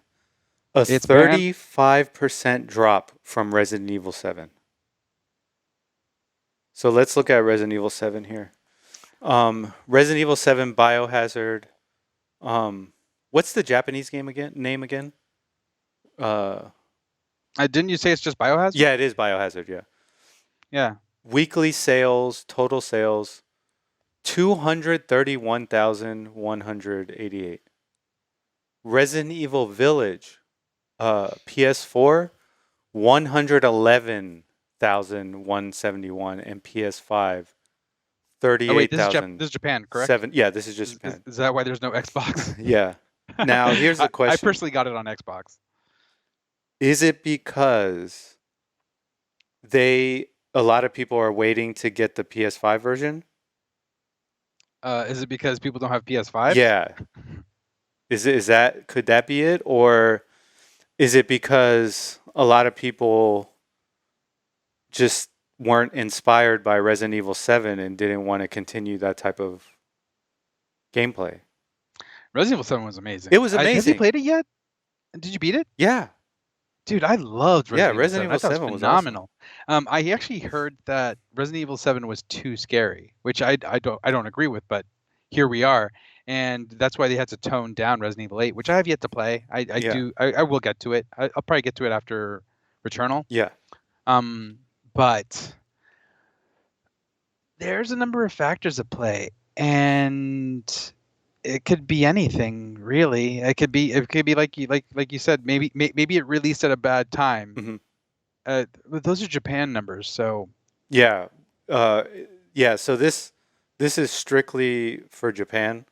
a It's been 35% drop from Resident Evil 7. So let's look at Resident Evil 7 here. Resident Evil 7 Biohazard. What's the Japanese game again? Name again? didn't you say it's just Biohazard? Yeah, it is Biohazard. Yeah. Yeah. Weekly sales, total sales, 231,188. Resident Evil Village, PS4, 111,171, and PS5, Oh wait, 38,000. this is Japan, correct? Seven. Yeah, this is just Japan. Is that why there's no Xbox? Yeah. Now, here's the I question. personally got it on Xbox. Is it because a lot of people are waiting to get the PS5 version? Is it because people don't have PS5s? Yeah. Could that be it? Or is it because a lot of people just weren't inspired by Resident Evil 7 and didn't want to continue that type of gameplay? Resident Evil 7 was amazing. It was Have you amazing. played it yet? Did you beat it? Yeah. Dude, I loved Yeah, Resident Evil Resident 7. I Evil thought it 7 was was awesome. phenomenal. I actually heard that Resident Evil 7 was too scary, which I don't agree with, but here we are. And that's why they had to tone down Resident Evil 8, which I have yet to play. Yeah. I will get to it. I'll probably get to it after Returnal. Yeah. But there's a number of factors at play, and it could be anything really. It could be like you said, maybe it released at a bad time. Hmm. But those are Japan numbers, so Yeah. Uh, yeah. So this is strictly for Japan.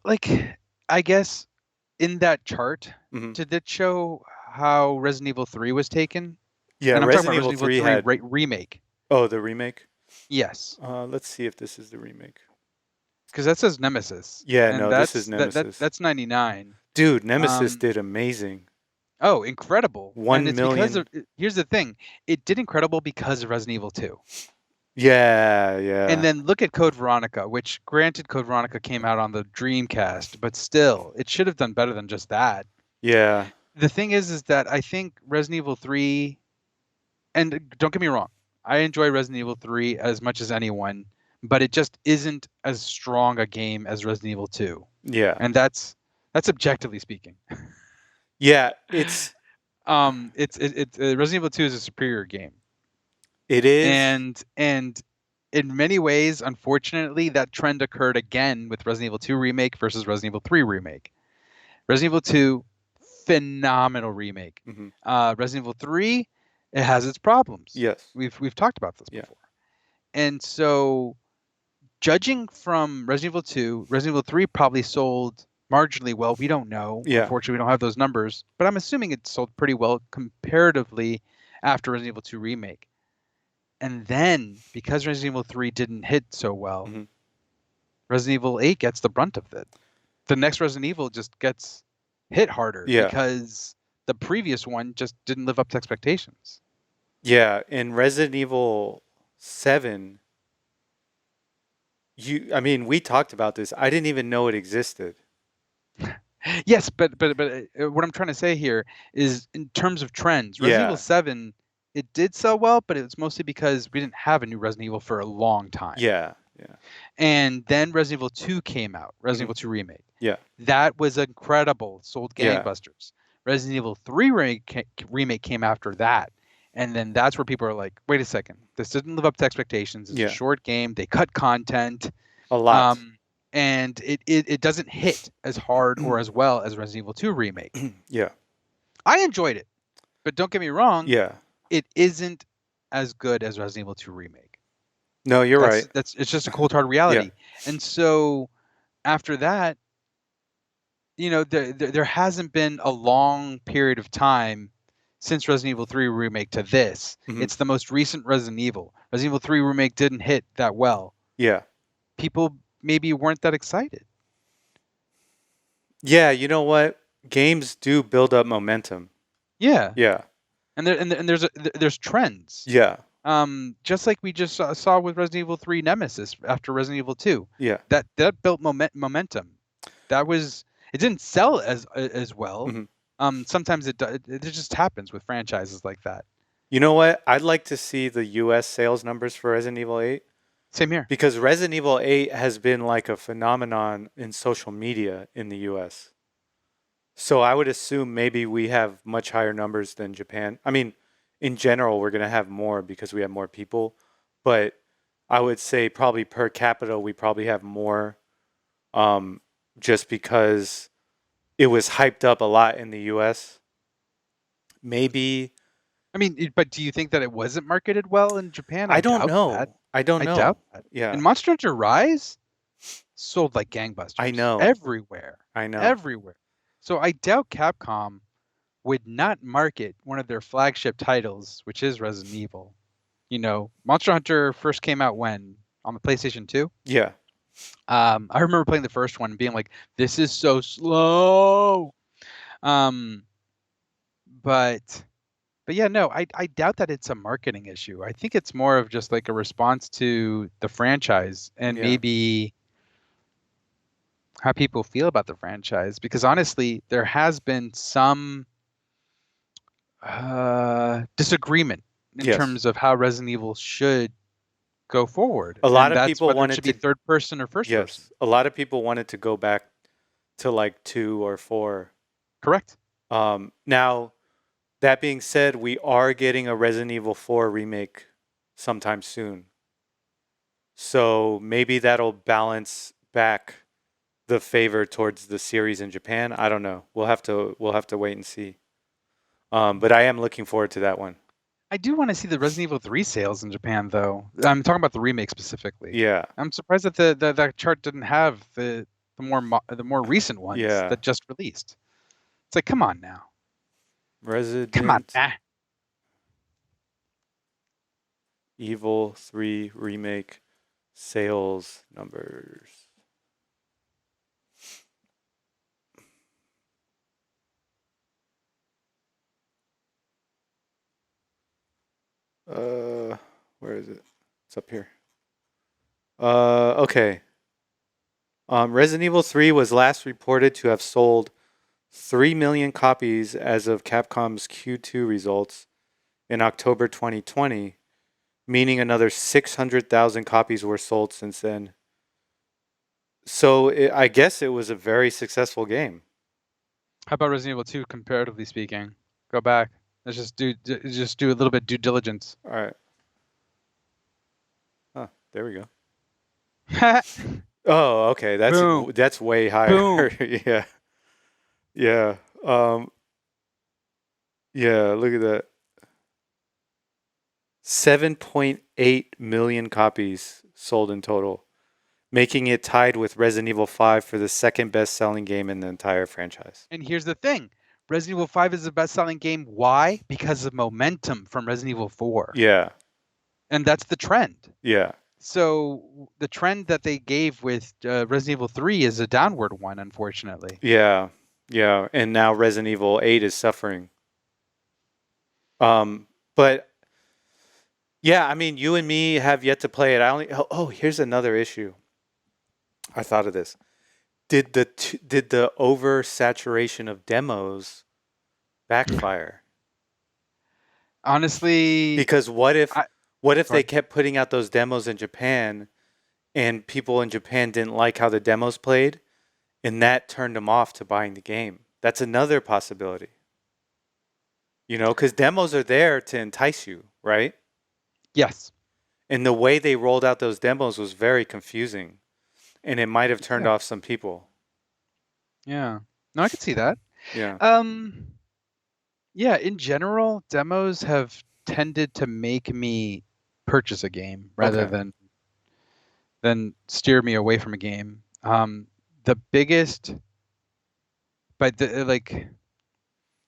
like I guess in that chart, Hmm. did it show how Resident Evil 3 was taken? Yeah. And I'm talking Resident about Evil Resident Evil 3 3 had. remake. Oh, the remake. Yes, Let's see if this is the remake. because that says Nemesis, Yeah. and No, this is Nemesis. that's 99. Dude, Nemesis Um, did amazing. oh, incredible! And 1 it's because million. of here's the thing, it did incredible because of Resident Evil 2. Yeah. And Yeah. then look at Code Veronica, which granted Code Veronica came out on the Dreamcast, but still, it should have done better than just that. Yeah. The thing is that I think Resident Evil 3, and don't get me wrong, I enjoy Resident Evil 3 as much as anyone, but it just isn't as strong a game as Resident Evil 2. Yeah. And that's objectively speaking. Yeah. It's Resident Evil 2 is a superior game. it is. And in many ways, unfortunately, that trend occurred again with Resident Evil 2 Remake versus Resident Evil 3 Remake. Resident Evil 2, phenomenal remake. Hmm. Resident Evil 3, it has its problems. Yes. We've talked about this Yeah. before. And so, judging from Resident Evil 2, Resident Evil 3 probably sold marginally well. We don't know. Yeah. Unfortunately, we don't have those numbers. But I'm assuming it sold pretty well comparatively after Resident Evil 2 Remake. And then, because Resident Evil 3 didn't hit so well, Mhm. Resident Evil 8 gets the brunt of it. The next Resident Evil just gets hit harder Yeah. because the previous one just didn't live up to expectations. Yeah. In Resident Evil 7, I mean, we talked about this. I didn't even know it existed. Yes, but what I'm trying to say here is in terms of trends, Resident Yeah. Evil 7, it did sell well, but it was mostly because we didn't have a new Resident Evil for a long time. Yeah. Yeah. And then Resident Evil 2 came out, Resident Evil 2 Remake. Yeah. That was incredible, sold Yeah. gangbusters. Resident Evil 3 remake came after that. And then that's where people are like, wait a second, this didn't live up to expectations. It's Yeah. a short game. They cut content. A lot. And it doesn't hit as hard or as well as Resident Evil 2 Remake. Yeah. I enjoyed it. But don't get me wrong, Yeah. it isn't as good as Resident Evil 2 Remake. No, you're right. It's just a cold hard reality. And so after that, there hasn't been a long period of time since Resident Evil 3 Remake to this. Mhm. It's the most recent Resident Evil. Resident Evil 3 Remake didn't hit that well. Yeah. People maybe weren't that excited. Yeah. You know what? Games do build up momentum. Yeah. Yeah. And there's trends. Yeah. Just like we just saw with Resident Evil 3 Nemesis after Resident Evil 2. Yeah. That built momentum. It didn't sell as well. Mhm. Sometimes it just happens with franchises like that. You know what? I'd like to see the US sales numbers for Resident Evil 8 Same here. because Resident Evil 8 has been like a phenomenon in social media in the US. So I would assume maybe we have much higher numbers than Japan. I mean, in general, we're going to have more because we have more people, but I would say probably per capita we probably have more, um, just because it was hyped up a lot in the U.S. Maybe I mean, but do you think that it wasn't marketed well in Japan? I I don't doubt that. know. I don't I doubt know. that. Yeah, And Monster Hunter Rise sold like I gangbusters know. everywhere, I know. everywhere. So I doubt Capcom would not market one of their flagship titles, which is Resident Evil. You know, Monster Hunter first came out when on the PlayStation 2. Yeah. I remember playing the first one and being like, "This is so slow." Um, but yeah, no, I doubt that it's a marketing issue. I think it's more of just like a response to the franchise and Yeah. maybe how people feel about the franchise. Because honestly, there has been some disagreement in Yes. terms of how Resident Evil should go forward, A lot and of that's people whether it wanted should be to. third person or first person. Yes. A lot of people wanted to go back to like 2 or 4. Correct. Now that being said, we are getting a Resident Evil 4 remake sometime soon. So maybe that'll balance back the favor towards the series in Japan. I don't know. We'll have to wait and see. But I am looking forward to that one. I do want to see the Resident Evil 3 sales in Japan, though. I'm talking about the remake specifically. Yeah. I'm surprised that that chart didn't have the more recent ones Yeah. that just released. It's like, come on now, come on, Resident nah. Evil 3 remake sales numbers. Where is it? It's up here. Okay. Resident Evil 3 was last reported to have sold 3 million copies as of Capcom's Q2 results in October 2020, meaning another 600,000 copies were sold since then. So I guess it was a very successful game. How about Resident Evil 2, comparatively speaking? Go back. Let's just do a little bit due diligence. All right. Huh, there we go. Oh, okay. That's Boom, that's way higher. boom. Yeah. Yeah. Yeah, look at that. 7.8 million copies sold in total, making it tied with Resident Evil 5 for the second best-selling game in the entire franchise. And here's the thing: Resident Evil 5 is the best-selling game. Why? Because of momentum from Resident Evil 4, Yeah. and that's the trend. Yeah. So the trend that they gave with Resident Evil 3 is a downward one, unfortunately. Yeah. Yeah, and now Resident Evil 8 is suffering. But yeah, I mean, you and me have yet to play it. Here's another issue. I thought of this. Did the oversaturation of demos backfire? Honestly, Because what if I what if go they ahead. kept putting out those demos in Japan and people in Japan didn't like how the demos played and that turned them off to buying the game? That's another possibility. Because demos are there to entice you, right? Yes. And the way they rolled out those demos was very confusing, and it might have turned Yeah. off some people. Yeah. No, I could see that. Yeah. Um, yeah, in general, demos have tended to make me purchase a game rather Okay. than steer me away from a game. The biggest, but like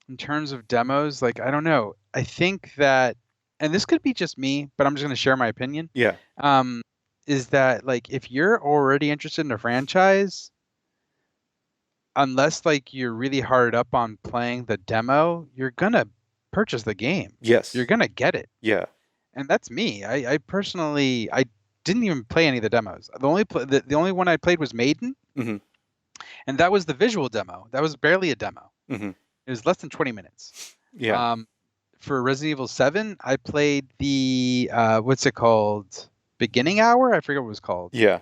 in terms of demos, like I don't know. I think that, and this could be just me, but I'm just going to share my opinion. Yeah. Um, is that like if you're already interested in a franchise, unless like you're really hard up on playing the demo, you're gonna purchase the game. You're Yes. gonna get it, Yeah. and that's me. I personally I didn't even play any of the demos. The only one I played was Maiden, Mhm. and that was the visual demo. That was barely a demo. Mhm. It was less than 20 minutes. Yeah. Um, for Resident Evil 7, I played the what's it called? Beginning hour? I forget what it was called. Yeah.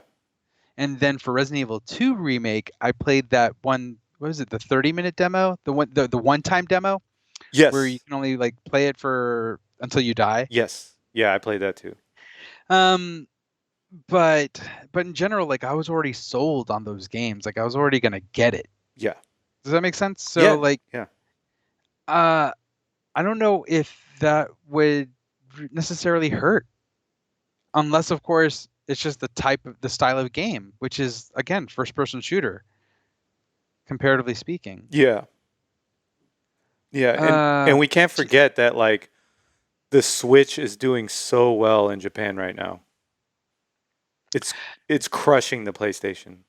And then for Resident Evil 2 remake, I played that one. What was it? The 30-minute demo, the one-time demo, where you Yes. can only like play it for until you die. Yes. Yeah, I played that too. Um, but in general, like I was already sold on those games. Like I was already gonna get it. Yeah. Does that make sense? Yeah. So like, Yeah. I don't know if that would necessarily hurt, unless of course it's just the style of game, which is again first-person shooter, comparatively speaking. Yeah. Yeah. And we can't forget that like the Switch is doing so well in Japan right now. It's crushing the PlayStation.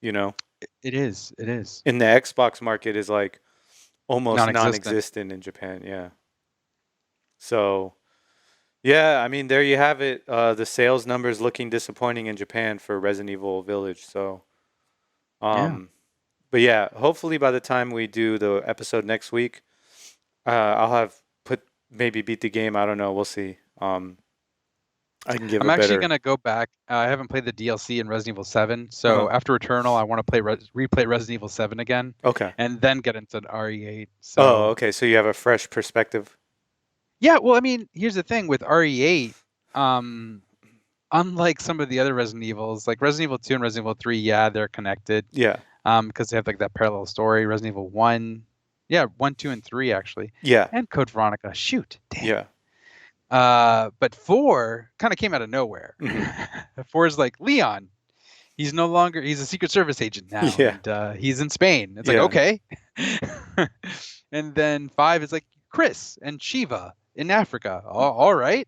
You know, It is. It is in the Xbox market is like almost non-existent. non-existent in Japan. Yeah. So, yeah, I mean, there you have it. The sales numbers looking disappointing in Japan for Resident Evil Village. So, Yeah. but yeah, hopefully by the time we do the episode next week, I'll have maybe beat the game. I don't know. We'll see. I can give I'm a actually better. gonna go back. I haven't played the DLC in Resident Evil 7, Uh-huh. so after Returnal, I want to replay Resident Evil 7 again, Okay. and then get into RE8. Oh, So okay. So you have a fresh perspective. yeah, well, I mean, here's the thing with RE8. Unlike some of the other Resident Evils, like Resident Evil 2 and Resident Evil 3, yeah, they're connected. Yeah. Because they have like that parallel story. Resident Evil 1, yeah, 1, 2, and 3 actually, Yeah. and Code Veronica. Shoot, damn. Yeah. But 4 kind of came out of nowhere. Mm-hmm. 4 is like Leon. He's a Secret Service agent now, Yeah. and he's in Spain. It's Yeah. like, okay. And then 5 is like Chris and Shiva in Africa. All right.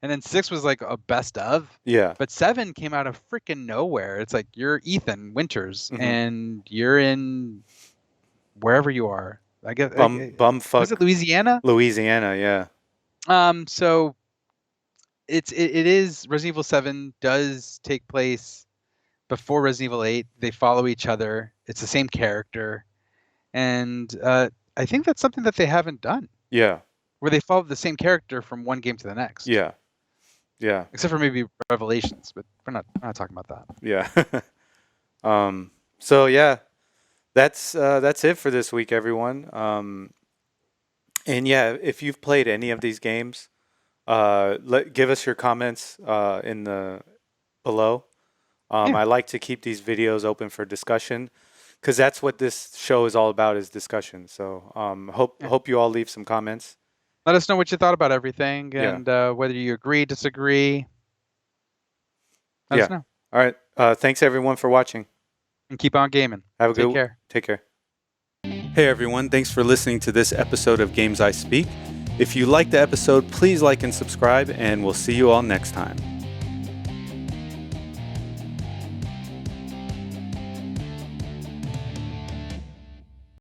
And then 6 was like a best of. Yeah. But 7 came out of freaking nowhere. It's like you're Ethan Winters, Mhm. and you're in wherever you are. I guess Bumfuck. was it Louisiana? Louisiana, yeah. So it is Resident Evil 7 does take place before Resident Evil 8. They follow each other. It's the same character, and I think that's something that they haven't done. Yeah. Where they follow the same character from one game to the next. Yeah. Yeah. Except for maybe Revelations, but we're not talking about that. Yeah. So yeah, that's it for this week, everyone. And yeah, if you've played any of these games, give us your comments in the below. Yeah. I like to keep these videos open for discussion because that's what this show is all about, is discussion. So hope you all leave some comments. Let us know what you thought about everything, and whether you agree, disagree. Let us know. All right. Thanks everyone for watching. And keep on gaming. Have a Take good care. Take care. Hey everyone, thanks for listening to this episode of Games I Speak. If you liked the episode, please like and subscribe, and we'll see you all next time.